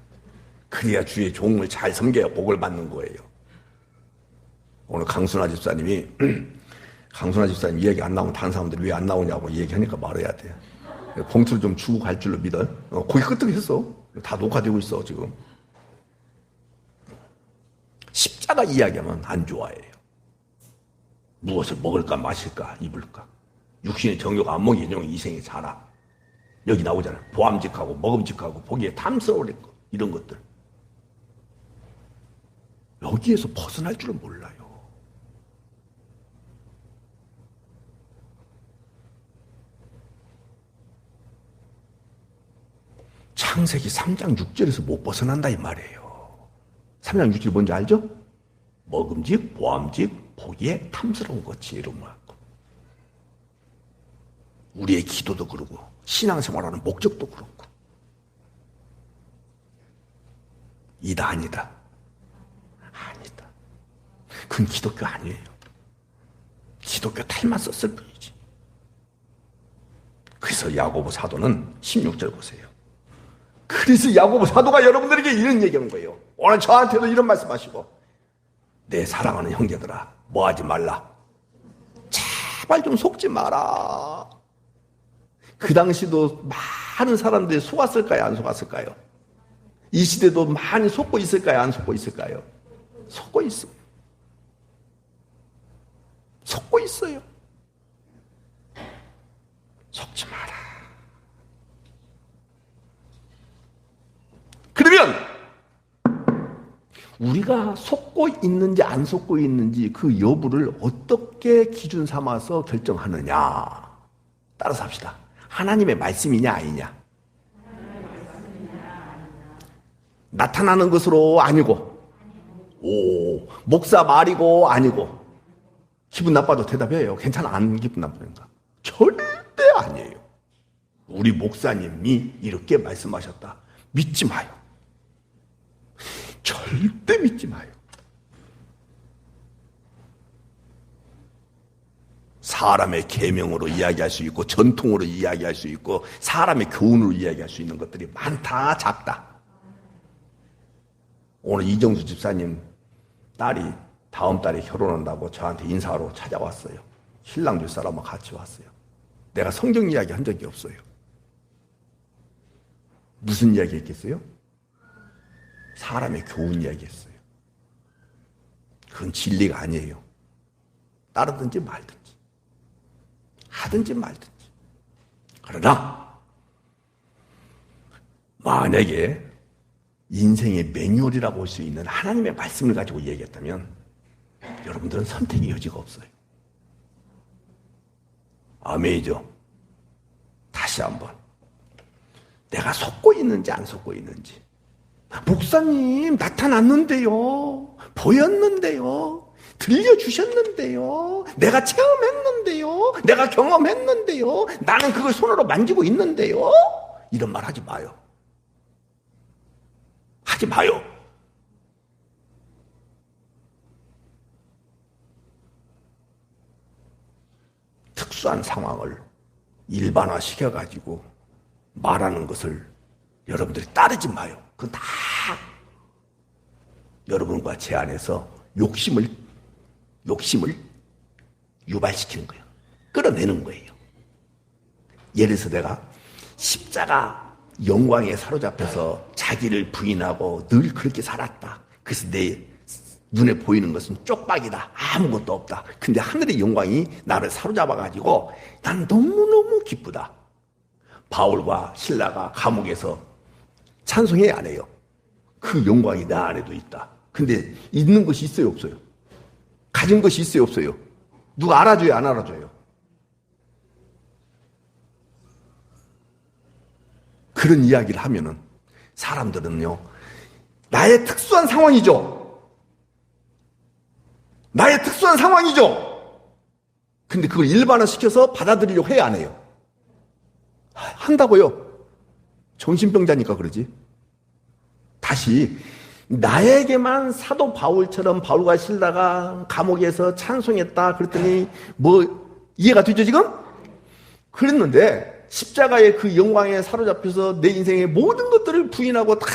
그래야 주의 종을 잘 섬겨야 복을 받는 거예요. 오늘 강순아 집사님이 강순아 집사님 이야기 안 나오면 다른 사람들이 왜 안 나오냐고 얘기하니까 말해야 돼. 봉투를 좀 주고 갈 줄로 믿어. 거기 끄떡했어. 다 녹화되고 있어 지금. 십자가 이야기하면 안 좋아해요. 무엇을 먹을까 마실까 입을까. 육신의 정욕 안목의 인용 이생의 자라. 여기 나오잖아요. 보암직하고 먹음직하고 보기에 탐스러울 것 이런 것들. 여기에서 벗어날 줄은 몰라요. 창세기 3장 6절에서 못 벗어난다 이 말이에요. 3장 6절 뭔지 알죠? 먹음직, 보암직, 보기에 탐스러운 것이 이런 말. 우리의 기도도 그러고 신앙생활하는 목적도 그렇고. 이다 아니다. 아니다. 그건 기독교 아니에요. 기독교 탈만 썼을 뿐이지. 그래서 야고보 사도는 16절 보세요. 그래서 야고보 사도가 여러분들에게 이런 얘기하는 거예요. 오늘 저한테도 이런 말씀하시고, 내 사랑하는 형제들아, 뭐하지 말라. 제발 좀 속지 마라. 그 당시도 많은 사람들이 속았을까요? 안 속았을까요? 이 시대도 많이 속고 있을까요? 안 속고 있을까요? 속고 있어. 속고 있어요. 속지 마라. 그러면 우리가 속고 있는지 안 속고 있는지 그 여부를 어떻게 기준 삼아서 결정하느냐. 따라서 합시다. 하나님의 말씀이냐 아니냐. 나타나는 것으로 아니고, 목사 말이고 아니고. 기분 나빠도 대답해요. 괜찮아, 안 기분 나쁘니까. 절대 아니에요. 우리 목사님이 이렇게 말씀하셨다. 믿지 마요. 절대 믿지 마요. 사람의 계명으로 이야기할 수 있고 전통으로 이야기할 수 있고 사람의 교훈으로 이야기할 수 있는 것들이 많다, 작다. 오늘 이정수 집사님 딸이 다음 달에 결혼한다고 저한테 인사하러 찾아왔어요. 신랑 될 사람하고 같이 왔어요. 내가 성경 이야기 한 적이 없어요. 무슨 이야기 했겠어요? 사람의 교훈 이야기 했어요. 그건 진리가 아니에요. 따르든지 말든지 하든지 말든지. 그러나 만약에 인생의 매뉴얼이라고 볼 수 있는 하나님의 말씀을 가지고 얘기했다면 여러분들은 선택의 여지가 없어요. 아멘이죠. 다시 한번 내가 속고 있는지 안 속고 있는지. 목사님 나타났는데요, 보였는데요, 들려주셨는데요, 내가 체험했는데요, 내가 경험했는데요, 나는 그걸 손으로 만지고 있는데요. 이런 말 하지 마요. 하지 마요. 특수한 상황을 일반화시켜가지고 말하는 것을 여러분들이 따르지 마요. 그건 다 여러분과 제 안에서 욕심을 유발시키는 거예요. 끌어내는 거예요. 예를 들어서 내가 십자가 영광에 사로잡혀서 자기를 부인하고 늘 그렇게 살았다. 그래서 내 눈에 보이는 것은 쪽박이다. 아무것도 없다. 근데 하늘의 영광이 나를 사로잡아가지고 난 너무너무 기쁘다. 바울과 실라가 감옥에서 찬송해야 안 해요. 그 영광이 내 안에도 있다. 근데 있는 것이 있어요, 없어요? 가진 것이 있어요, 없어요? 누가 알아줘요, 안 알아줘요? 그런 이야기를 하면은 사람들은요, 나의 특수한 상황이죠. 나의 특수한 상황이죠. 근데 그걸 일반화시켜서 받아들이려고 해야 안 해요? 한다고요. 정신병자니까 그러지. 다시 나에게만 사도 바울처럼 바울과 실라가 감옥에서 찬송했다 그랬더니 뭐 이해가 되죠 지금? 그랬는데 십자가의 그 영광에 사로잡혀서 내 인생의 모든 것들을 부인하고 다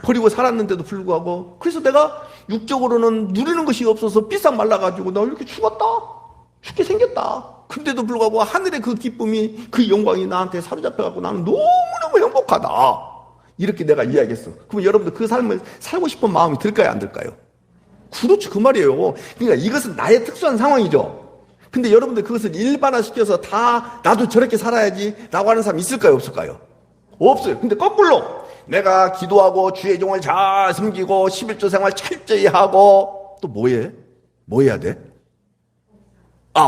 버리고 살았는데도 불구하고, 그래서 내가 육적으로는 누리는 것이 없어서 삐싹 말라가지고 나 이렇게 죽게 생겼다. 근데도 불구하고 하늘의 그 기쁨이, 그 영광이 나한테 사로잡혀갖고 나는 너무너무 행복하다. 이렇게 내가 이야기했어. 그럼 여러분들 그 삶을 살고 싶은 마음이 들까요, 안 들까요? 그렇죠, 그 말이에요. 그러니까 이것은 나의 특수한 상황이죠. 근데 여러분들 그것을 일반화시켜서 다 나도 저렇게 살아야지 라고 하는 사람 있을까요, 없을까요? 없어요. 근데 거꾸로 내가 기도하고 주의 종을 잘 섬기고 11조 생활 철저히 하고 또 뭐 해야 돼?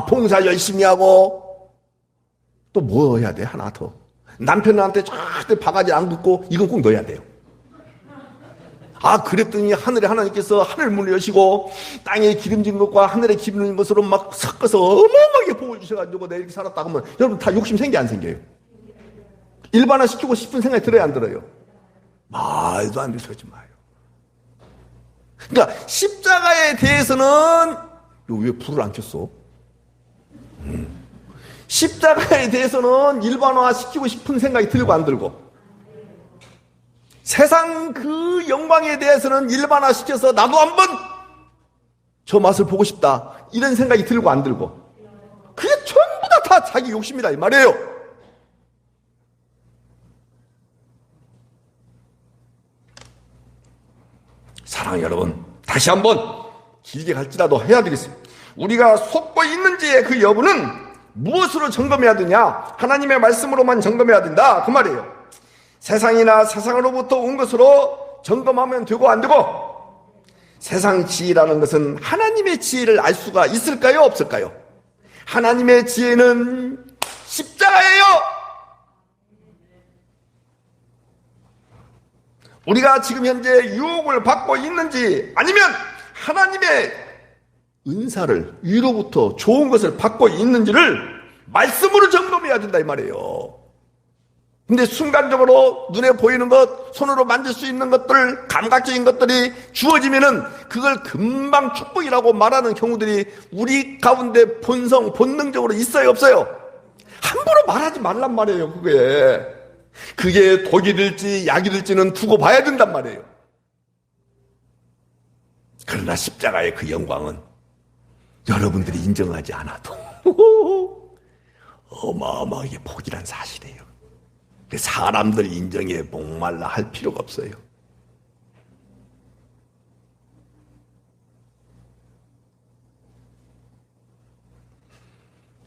봉사 열심히 하고 또 뭐 해야 돼? 하나 더. 남편한테 절대 바가지 안 긋고 이건 꼭 넣어야 돼요. 그랬더니 하늘에 하나님께서 하늘 문을 여시고 땅에 기름진 것과 하늘에 기름진 것으로 막 섞어서 어마어마하게 복을 주셔가지고 내가 이렇게 살았다 하면 여러분 다 욕심 생겨 안 생겨요? 일반화시키고 싶은 생각이 들어요, 안 들어요? 말도 안 돼, 그러지 마요. 그러니까 십자가에 대해서는 왜 불을 안 켰어? 십자가에 대해서는 일반화시키고 싶은 생각이 들고 안 들고, 세상 그 영광에 대해서는 일반화시켜서 나도 한번 저 맛을 보고 싶다, 이런 생각이 들고 안 들고, 그게 전부 다 자기 욕심이다 이 말이에요. 사랑하는 여러분, 다시 한번 길게 갈지라도 해야 되겠습니다. 우리가 속고 있는지의 그 여부는 무엇으로 점검해야 되냐? 하나님의 말씀으로만 점검해야 된다, 그 말이에요. 세상이나 세상으로부터 온 것으로 점검하면 되고 안 되고, 세상 지혜라는 것은 하나님의 지혜를 알 수가 있을까요, 없을까요? 하나님의 지혜는 십자가예요. 우리가 지금 현재 유혹을 받고 있는지, 아니면 하나님의 은사를, 위로부터 좋은 것을 받고 있는지를 말씀으로 점검해야 된다 이 말이에요. 근데 순간적으로 눈에 보이는 것, 손으로 만질 수 있는 것들, 감각적인 것들이 주어지면은 그걸 금방 축복이라고 말하는 경우들이 우리 가운데 본능적으로 있어요, 없어요? 함부로 말하지 말란 말이에요. 그게 독이 될지 약이 될지는 두고 봐야 된단 말이에요. 그러나 십자가의 그 영광은 여러분들이 인정하지 않아도 어마어마하게 복이란 사실이에요. 사람들 인정에 목말라 할 필요가 없어요.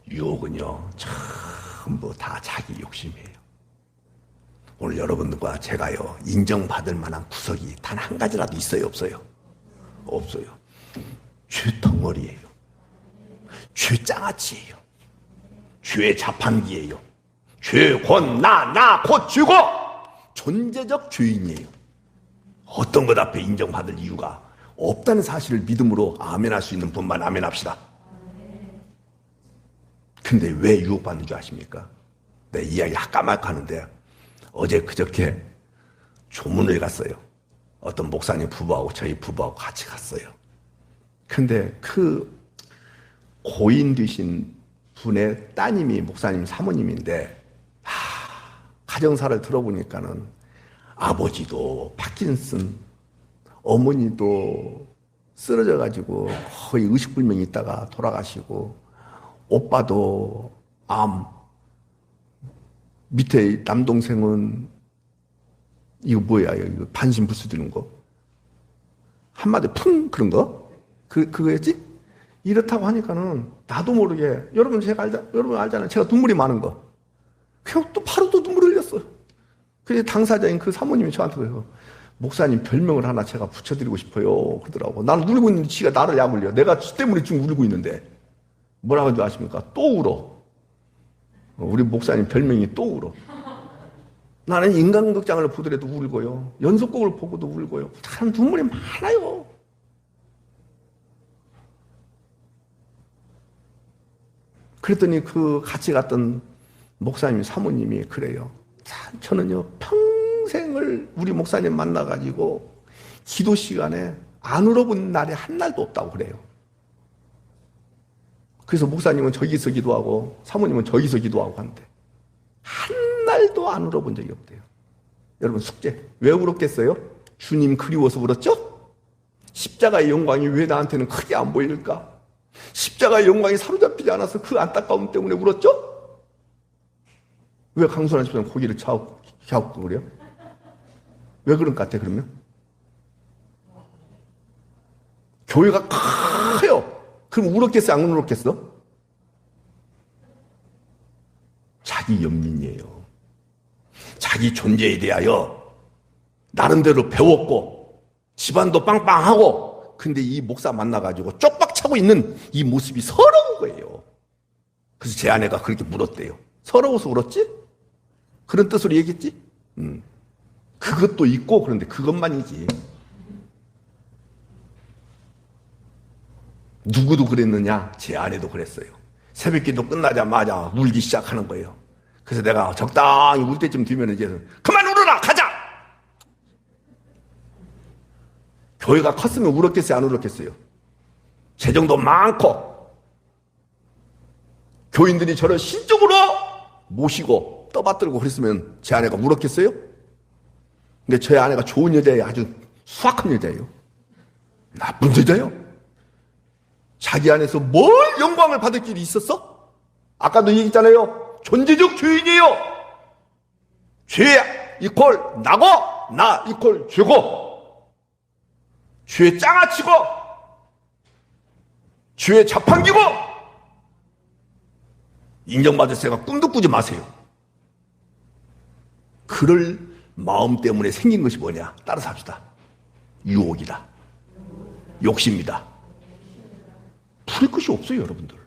유혹은요, 전부 다 자기 욕심이에요. 오늘 여러분들과 제가요, 인정받을 만한 구석이 단 한 가지라도 있어요, 없어요? 없어요. 죄덩어리예요. 죄장아찌예요. 죄 자판기예요. 죄권 나 곧 죄고, 존재적 죄인이에요. 어떤 것 앞에 인정받을 이유가 없다는 사실을 믿음으로 아멘할 수 있는 분만 아멘합시다. 근데 왜 유혹받는 줄 아십니까? 내 이야기 까맣게 하는데, 어제 그저께 조문을 갔어요. 어떤 목사님 부부하고 저희 부부하고 같이 갔어요. 근데 그 고인 되신 분의 따님이 목사님 사모님인데, 가정사를 들어보니까는 아버지도 파킨슨, 어머니도 쓰러져가지고 거의 의식불명이 있다가 돌아가시고, 오빠도 암, 밑에 남동생은 이거 뭐야, 이거 반신불수 드는 거, 한마디 풍 그런 거, 그거였지? 이렇다고 하니까는 나도 모르게, 여러분 알잖아요. 제가 눈물이 많은 거. 그냥 또 바로 또 눈물을 흘렸어요. 그래서 당사자인 그 사모님이 저한테 그래요. 목사님 별명을 하나 제가 붙여드리고 싶어요, 그러더라고. 나는 울고 있는데 지가 나를 약올려. 내가 지 때문에 지금 울고 있는데. 뭐라고 하는지 아십니까? 또 울어. 우리 목사님 별명이 또 울어. 나는 인간극장을 보더라도 울고요, 연속곡을 보고도 울고요, 참 눈물이 많아요. 그랬더니 그 같이 갔던 목사님 사모님이 그래요. 저는요, 평생을 우리 목사님 만나가지고 기도 시간에 안 울어본 날이 한 날도 없다고 그래요. 그래서 목사님은 저기서 기도하고 사모님은 저기서 기도하고 하는데 한 날도 안 울어본 적이 없대요. 여러분, 숙제. 왜 울었겠어요? 주님 그리워서 울었죠? 십자가의 영광이 왜 나한테는 크게 안 보일까? 십자가의 영광이 사로잡히지 않아서 그 안타까움 때문에 울었죠? 왜 강선한 집사는 고기를 갸웃고 그래요? 왜 그런 것 같아, 그러면? 교회가 커요. 그럼 울었겠어, 안 울었겠어? 자기 연민이에요. 자기 존재에 대하여 나름대로 배웠고 집안도 빵빵하고, 근데 이 목사 만나가지고 쪽박 차고 있는 이 모습이 서러운 거예요. 그래서 제 아내가 그렇게 물었대요. 서러워서 울었지? 그런 뜻으로 얘기했지? 그것도 있고, 그런데 그것만이지. 누구도 그랬느냐? 제 아내도 그랬어요. 새벽기도 끝나자마자 울기 시작하는 거예요. 그래서 내가 적당히 울 때쯤 되면 이제 그만 울어라, 가자! 교회가 컸으면 울었겠어요, 안 울었겠어요? 재정도 많고 교인들이 저를 신적으로 모시고 떠받들고 그랬으면 제 아내가 울었겠어요? 근데 저희 아내가 좋은 여자예요. 아주 수악한 여자예요. 나쁜 여자예요. 자기 안에서 뭘 영광을 받을 길이 있었어? 아까도 얘기했잖아요. 존재적 죄인이에요. 죄 이퀄 나고, 나 이퀄 죄고, 죄 장아치고, 죄 자판기고, 인정받을 생각 꿈도 꾸지 마세요. 그럴 마음 때문에 생긴 것이 뭐냐? 따라서 합시다. 유혹이다. 욕심이다. 부릴 것이 없어요, 여러분들.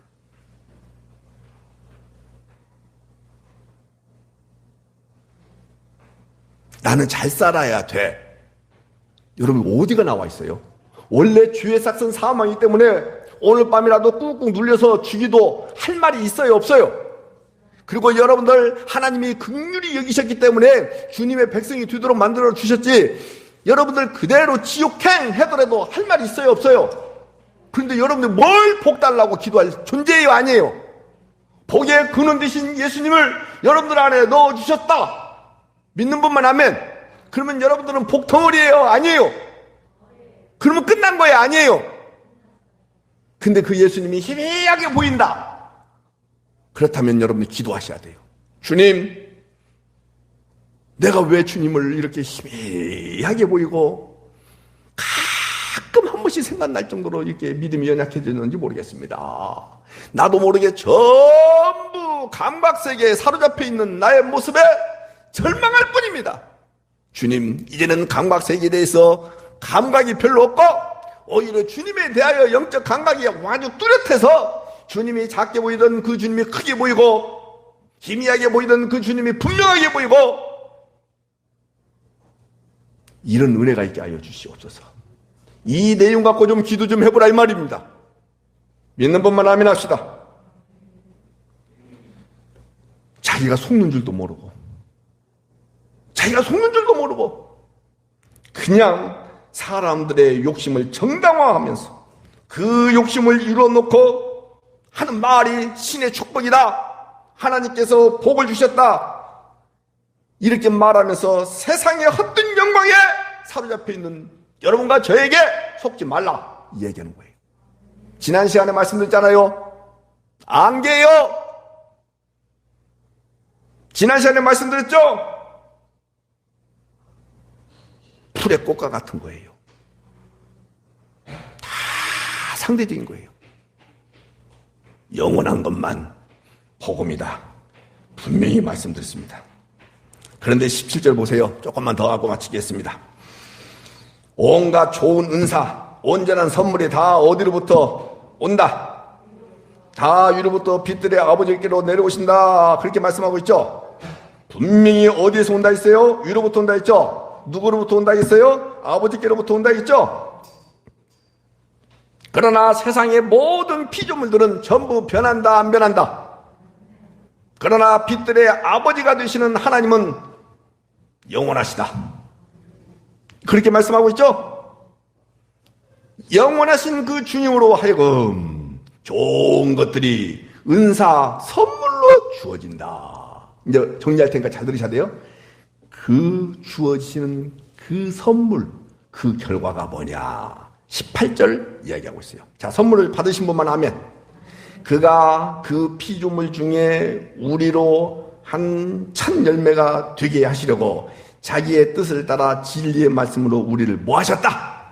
나는 잘 살아야 돼. 여러분, 어디가 나와 있어요? 원래 죄의 삭은 사망이기 때문에 오늘 밤이라도 꾹꾹 눌려서 죽이도 할 말이 있어요, 없어요? 그리고 여러분들, 하나님이 긍휼히 여기셨기 때문에 주님의 백성이 되도록 만들어 주셨지, 여러분들 그대로 지옥행 해더라도 할 말이 있어요, 없어요? 그런데 여러분들 뭘 복 달라고 기도할 존재예요, 아니에요? 복의 근원 되신 예수님을 여러분들 안에 넣어주셨다. 믿는 분만 하면, 그러면 여러분들은 복덩어리예요, 아니에요? 그러면 끝난 거예요, 아니에요? 근데 그 예수님이 희미하게 보인다. 그렇다면 여러분이 기도하셔야 돼요. 주님, 내가 왜 주님을 이렇게 희미하게 보이고 가끔 한 번씩 생각날 정도로 이렇게 믿음이 연약해졌는지 모르겠습니다. 나도 모르게 전부 감각세계에 사로잡혀 있는 나의 모습에 절망할 뿐입니다. 주님, 이제는 감각세계에 대해서 감각이 별로 없고 오히려 주님에 대하여 영적 감각이 아주 뚜렷해서 주님이 작게 보이던 그 주님이 크게 보이고 희미하게 보이던 그 주님이 분명하게 보이고, 이런 은혜가 있게 하여 주시옵소서. 이 내용 갖고 좀 기도 좀 해보라 이 말입니다. 믿는 분만 아멘 합시다. 자기가 속는 줄도 모르고, 자기가 속는 줄도 모르고 그냥 사람들의 욕심을 정당화하면서 그 욕심을 이루어놓고 하는 말이 신의 축복이다, 하나님께서 복을 주셨다, 이렇게 말하면서 세상의 헛된 영광에 사로잡혀 있는 여러분과 저에게 속지 말라, 이 얘기하는 거예요. 지난 시간에 말씀드렸잖아요. 안개요. 지난 시간에 말씀드렸죠. 풀의 꽃과 같은 거예요. 다 상대적인 거예요. 영원한 것만 복음이다, 분명히 말씀드렸습니다. 그런데 17절 보세요. 조금만 더 하고 마치겠습니다. 온갖 좋은 은사, 온전한 선물이 다 어디로부터 온다? 다 위로부터 빛들의 아버지께로 내려오신다, 그렇게 말씀하고 있죠. 분명히 어디에서 온다 했어요? 위로부터 온다 했죠. 누구로부터 온다 했어요? 아버지께로부터 온다 했죠. 그러나 세상의 모든 피조물들은 전부 변한다, 안 변한다? 그러나 빛들의 아버지가 되시는 하나님은 영원하시다, 그렇게 말씀하고 있죠. 영원하신 그 주님으로 하여금 좋은 것들이 은사, 선물로 주어진다. 이제 정리할 테니까 잘 들으셔야 돼요. 그 주어지는 그 선물, 그 결과가 뭐냐, 18절 이야기하고 있어요. 자, 선물을 받으신 분만 하면, 그가 그 피조물 중에 우리로 한 천 열매가 되게 하시려고 자기의 뜻을 따라 진리의 말씀으로 우리를 뭐 하셨다?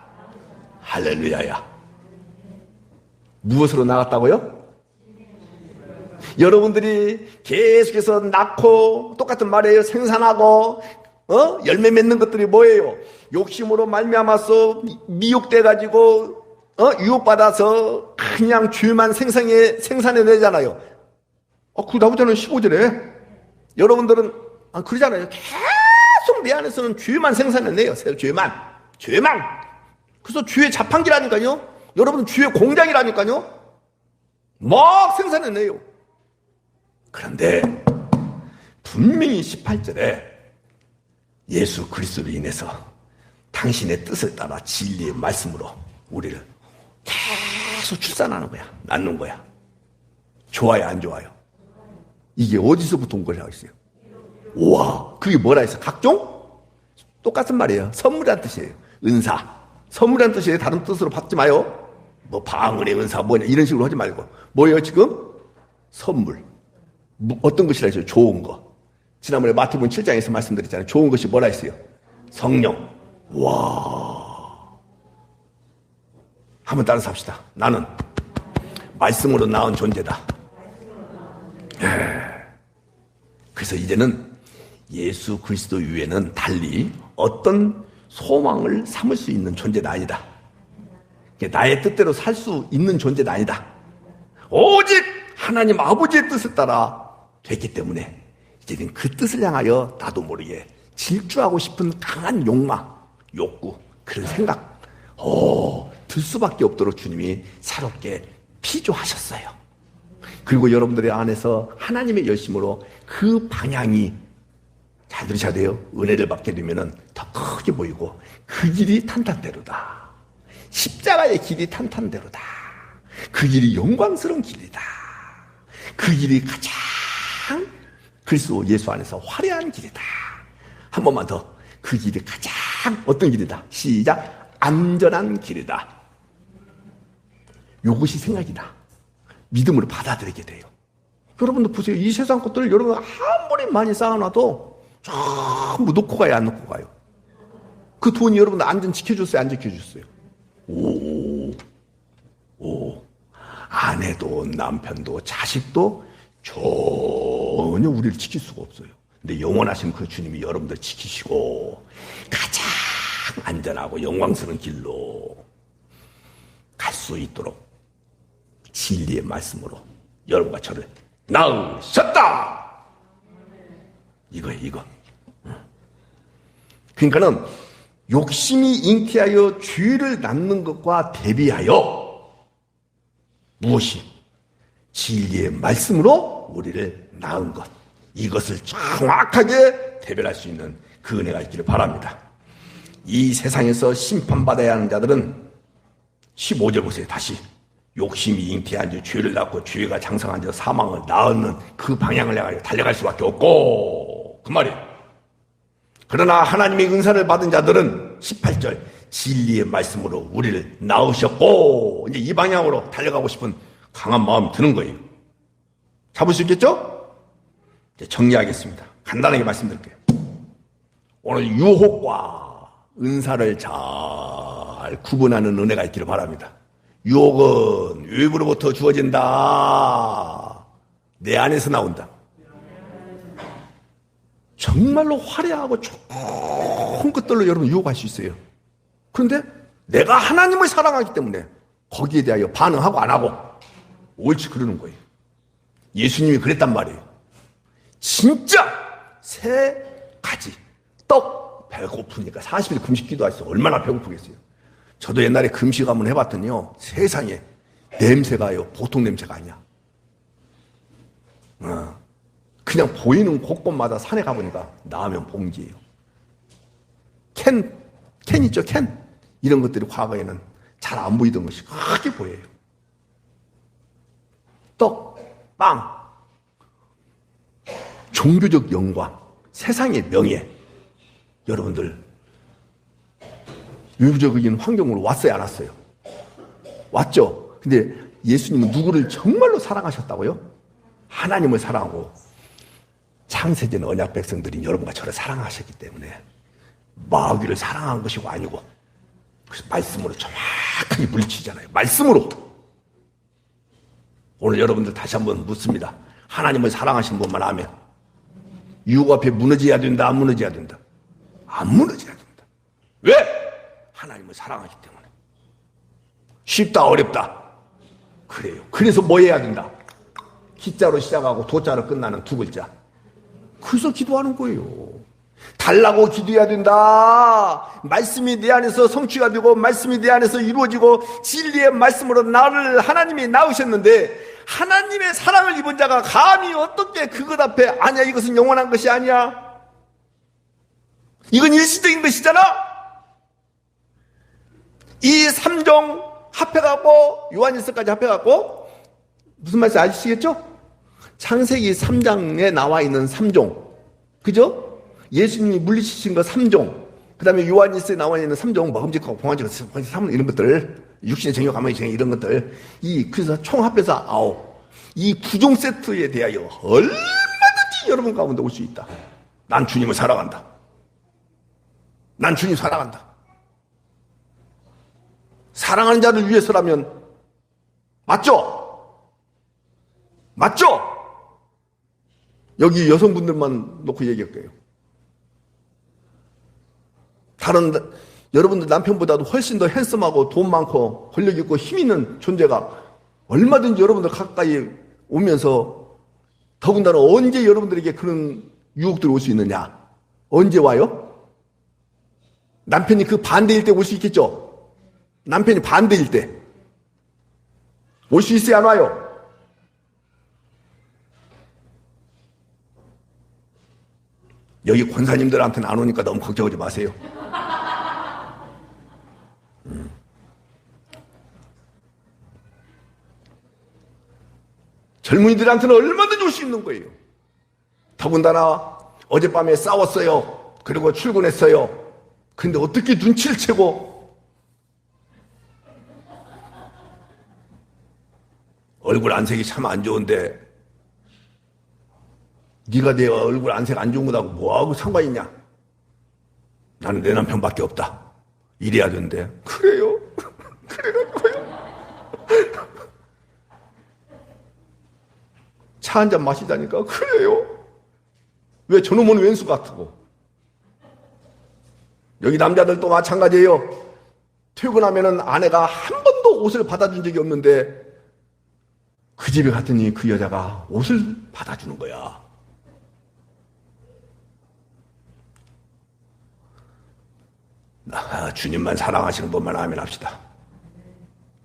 할렐루야야. 무엇으로 나갔다고요? 여러분들이 계속해서 낳고, 똑같은 말이에요. 생산하고 열매 맺는 것들이 뭐예요? 욕심으로 말미암아서 미혹돼가지고 유혹받아서 그냥 죄만 생산해내잖아요. 그 나오잖아요. 15절에 여러분들은 그러잖아요. 계속 내 안에서는 죄만 생산해내요. 죄만. 그래서 죄의 자판기라니까요. 여러분 죄의 공장이라니까요. 막 생산해내요. 그런데 분명히 18절에 예수 그리스도로 인해서 당신의 뜻을 따라 진리의 말씀으로 우리를 계속 출산하는 거야. 낳는 거야. 좋아요, 안 좋아요? 이게 어디서부터 온 거라고 했어요? 우와, 그게 뭐라 했어? 각종? 똑같은 말이에요. 선물이란 뜻이에요. 은사. 선물이란 뜻이에요. 다른 뜻으로 받지 마요. 뭐 방언의 은사 뭐냐 이런 식으로 하지 말고. 뭐예요 지금? 선물. 어떤 것이라 했어요? 좋은 거. 지난번에 마태복음 7장에서 말씀드렸잖아요. 좋은 것이 뭐라 했어요? 성령. 와. 한번 따라서 합시다. 나는 말씀으로 나온 존재다. 그래서 이제는 예수 그리스도 위에는 달리 어떤 소망을 삼을 수 있는 존재는 아니다. 나의 뜻대로 살 수 있는 존재는 아니다. 오직 하나님 아버지의 뜻을 따라 됐기 때문에 이제는 그 뜻을 향하여 나도 모르게 질주하고 싶은 강한 욕망, 욕구, 그런 생각 들 수밖에 없도록 주님이 새롭게 피조하셨어요. 그리고 여러분들의 안에서 하나님의 열심으로 그 방향이, 잘 들으셔야 돼요. 은혜를 받게 되면 더 크게 보이고 그 길이 탄탄대로다. 십자가의 길이 탄탄대로다. 그 길이 영광스러운 길이다. 그 길이 가장 그리스도 예수 안에서 화려한 길이다. 한 번만 더. 그 길이 가장 어떤 길이다. 시작. 안전한 길이다. 이것이 생각이다. 믿음으로 받아들이게 돼요. 여러분도 보세요. 이 세상 것들을 여러분 아무리 많이 쌓아놔도 전부 놓고 가요, 안 놓고 가요? 그 돈이 여러분들 안전 지켜줬어요, 안 지켜줬어요? 아내도 남편도 자식도 전혀 우리를 지킬 수가 없어요. 근데 영원하신 그 주님이 여러분들 지키시고 가장 안전하고 영광스러운 길로 갈 수 있도록 진리의 말씀으로 여러분과 저를 낳으셨다. 이거예요, 이거. 그러니까는 욕심이 잉태하여 죄를 낳는 것과 대비하여 무엇이? 진리의 말씀으로 우리를 낳은 것. 이것을 정확하게 대별할 수 있는 그 은혜가 있기를 바랍니다. 이 세상에서 심판받아야 하는 자들은 15절 보세요. 다시. 욕심이 잉태한 지 죄를 낳고 죄가 장성한 지 사망을 낳는 그 방향을 향하여 달려갈 수밖에 없고, 그 말이에요. 그러나 하나님의 은사를 받은 자들은 18절 진리의 말씀으로 우리를 낳으셨고, 이제 이 방향으로 달려가고 싶은 강한 마음이 드는 거예요. 잡을 수 있겠죠? 이제 정리하겠습니다. 간단하게 말씀드릴게요. 오늘 유혹과 은사를 잘 구분하는 은혜가 있기를 바랍니다. 유혹은 외부로부터 주어진다. 내 안에서 나온다. 정말로 화려하고 좋은 것들로 여러분 유혹할 수 있어요. 그런데 내가 하나님을 사랑하기 때문에 거기에 대하여 반응하고 안 하고 옳지 그러는 거예요. 예수님이 그랬단 말이에요. 진짜 세 가지 떡 배고프니까 40일 금식 기도하셨어요. 얼마나 배고프겠어요. 저도 옛날에 금식 한번 해봤더니요, 세상에 냄새가요 보통 냄새가 아니야. 그냥 보이는 곳곳마다 산에 가보니까 나오면 봉지예요. 캔 있죠, 캔. 이런 것들이 과거에는 잘 안 보이던 것이 크게 보여요. 떡, 빵, 종교적 영광, 세상의 명예. 여러분들 외부적인 환경으로 왔어요, 안 왔어요? 왔죠? 근데 예수님은 누구를 정말로 사랑하셨다고요? 하나님을 사랑하고 창세전 언약 백성들인 여러분과 저를 사랑하셨기 때문에 마귀를 사랑한 것이고 아니고, 그래서 말씀으로 정확하게 물리치잖아요. 말씀으로. 오늘 여러분들 다시 한번 묻습니다. 하나님을 사랑하시는 분만 아면 유혹 앞에 무너져야 된다, 안 무너져야 된다? 안 무너져야 된다. 왜? 하나님을 사랑하기 때문에. 쉽다, 어렵다? 그래요. 그래서 뭐 해야 된다? 기자로 시작하고 도자로 끝나는 두 글자. 그래서 기도하는 거예요. 달라고 기도해야 된다. 말씀이 내 안에서 성취가 되고 말씀이 내 안에서 이루어지고 진리의 말씀으로 나를 하나님이 낳으셨는데, 하나님의 사랑을 입은 자가 감히 어떻게 그것 앞에 아니야, 이것은 영원한 것이 아니야, 이건 일시적인 것이잖아. 이 3종 합해갖고 요한일서까지 합해갖고 무슨 말인지 아시겠죠? 창세기 3장에 나와 있는 3종. 그죠? 예수님이 물리치신 거 3종. 그 다음에 요한일서에 나와 있는 3종, 먹음직하고 봉화직하고 이런 것들, 육신의 정욕, 가망의 정욕 이런 것들, 그래서 총 합해서 9. 이 9종 세트에 대하여 얼마든지 여러분 가운데 올 수 있다. 난 주님을 사랑한다. 난 주님 사랑한다. 사랑하는 자를 위해서라면 맞죠? 맞죠? 여기 여성분들만 놓고 얘기할게요. 다른 여러분들 남편보다도 훨씬 더 핸섬하고 돈 많고 권력 있고 힘 있는 존재가 얼마든지 여러분들 가까이 오면서 더군다나 언제 여러분들에게 그런 유혹들이 올 수 있느냐? 언제 와요? 남편이 그 반대일 때 올 수 있겠죠? 남편이 반대일 때 올 수 있어요? 안 와요? 여기 권사님들한테는 안 오니까 너무 걱정하지 마세요. 젊은이들한테는 얼마든지 올 수 있는 거예요. 더군다나 어젯밤에 싸웠어요. 그리고 출근했어요. 근데 어떻게 눈치를 채고 얼굴 안색이 참 안 좋은데 네가 내 얼굴 안색 안 좋은 거하고 뭐하고 상관이 있냐? 나는 내 남편밖에 없다. 이래야 되는데 그래요? 그래가지고요. 차 한 잔 마시자니까 그래요? 왜 저놈은 왼수 같고. 여기 남자들도 마찬가지예요. 퇴근하면은 아내가 한 번도 옷을 받아준 적이 없는데 그 집에 갔더니 그 여자가 옷을 받아주는 거야. 주님만 사랑하시는 분만 아멘 합시다.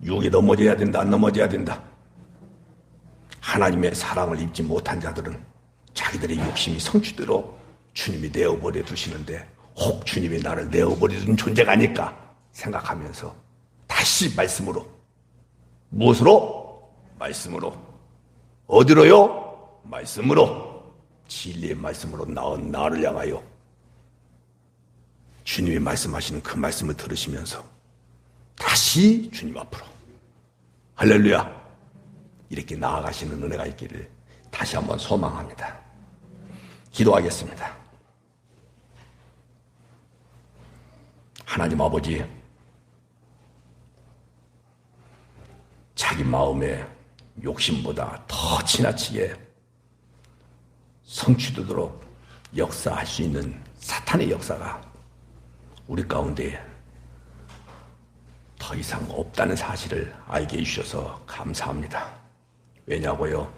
유혹에 넘어져야 된다, 안 넘어져야 된다. 하나님의 사랑을 입지 못한 자들은 자기들의 욕심이 성취대로 주님이 내어버려 두시는데 혹 주님이 나를 내어버리는 존재가 아닐까 생각하면서 다시 말씀으로. 무엇으로? 말씀으로. 어디로요? 말씀으로. 진리의 말씀으로 나온 나를 향하여 주님이 말씀하시는 그 말씀을 들으시면서 다시 주님 앞으로 할렐루야 이렇게 나아가시는 은혜가 있기를 다시 한번 소망합니다. 기도하겠습니다. 하나님 아버지, 자기 마음의 욕심보다 더 지나치게 성취되도록 역사할 수 있는 사탄의 역사가 우리 가운데 더 이상 없다는 사실을 알게 해주셔서 감사합니다. 왜냐고요?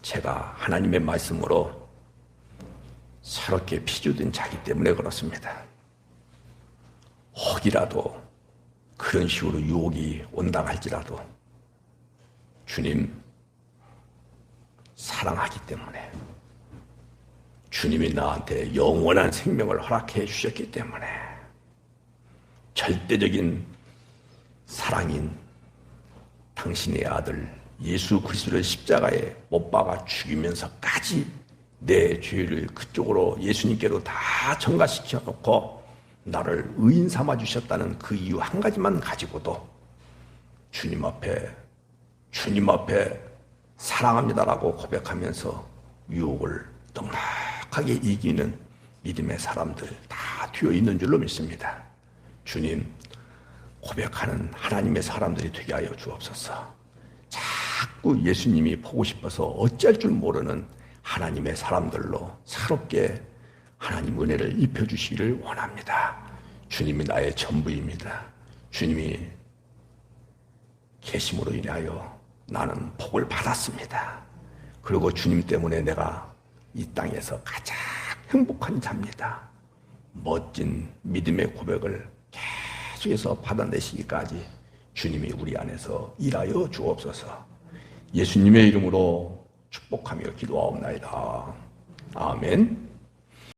제가 하나님의 말씀으로 새롭게 피조된 자기 때문에 그렇습니다. 혹이라도 그런 식으로 유혹이 온다 할지라도 주님 사랑하기 때문에 주님이 나한테 영원한 생명을 허락해 주셨기 때문에 절대적인 사랑인 당신의 아들 예수 그리스도를 십자가에 못 박아 죽이면서까지 내 죄를 그쪽으로 예수님께로 다 전가시켜 놓고 나를 의인 삼아 주셨다는 그 이유 한 가지만 가지고도 주님 앞에 사랑합니다라고 고백하면서 유혹을 넉넉하게 이기는 믿음의 사람들 다 되어 있는 줄로 믿습니다. 주님, 고백하는 하나님의 사람들이 되게 하여 주옵소서. 자꾸 예수님이 보고 싶어서 어찌할 줄 모르는 하나님의 사람들로 새롭게 하나님 은혜를 입혀주시기를 원합니다. 주님이 나의 전부입니다. 주님이 계심으로 인하여 나는 복을 받았습니다. 그리고 주님 때문에 내가 이 땅에서 가장 행복한 자입니다. 멋진 믿음의 고백을 계속해서 받아내시기까지 주님이 우리 안에서 일하여 주옵소서. 예수님의 이름으로 축복하며 기도하옵나이다. 아멘.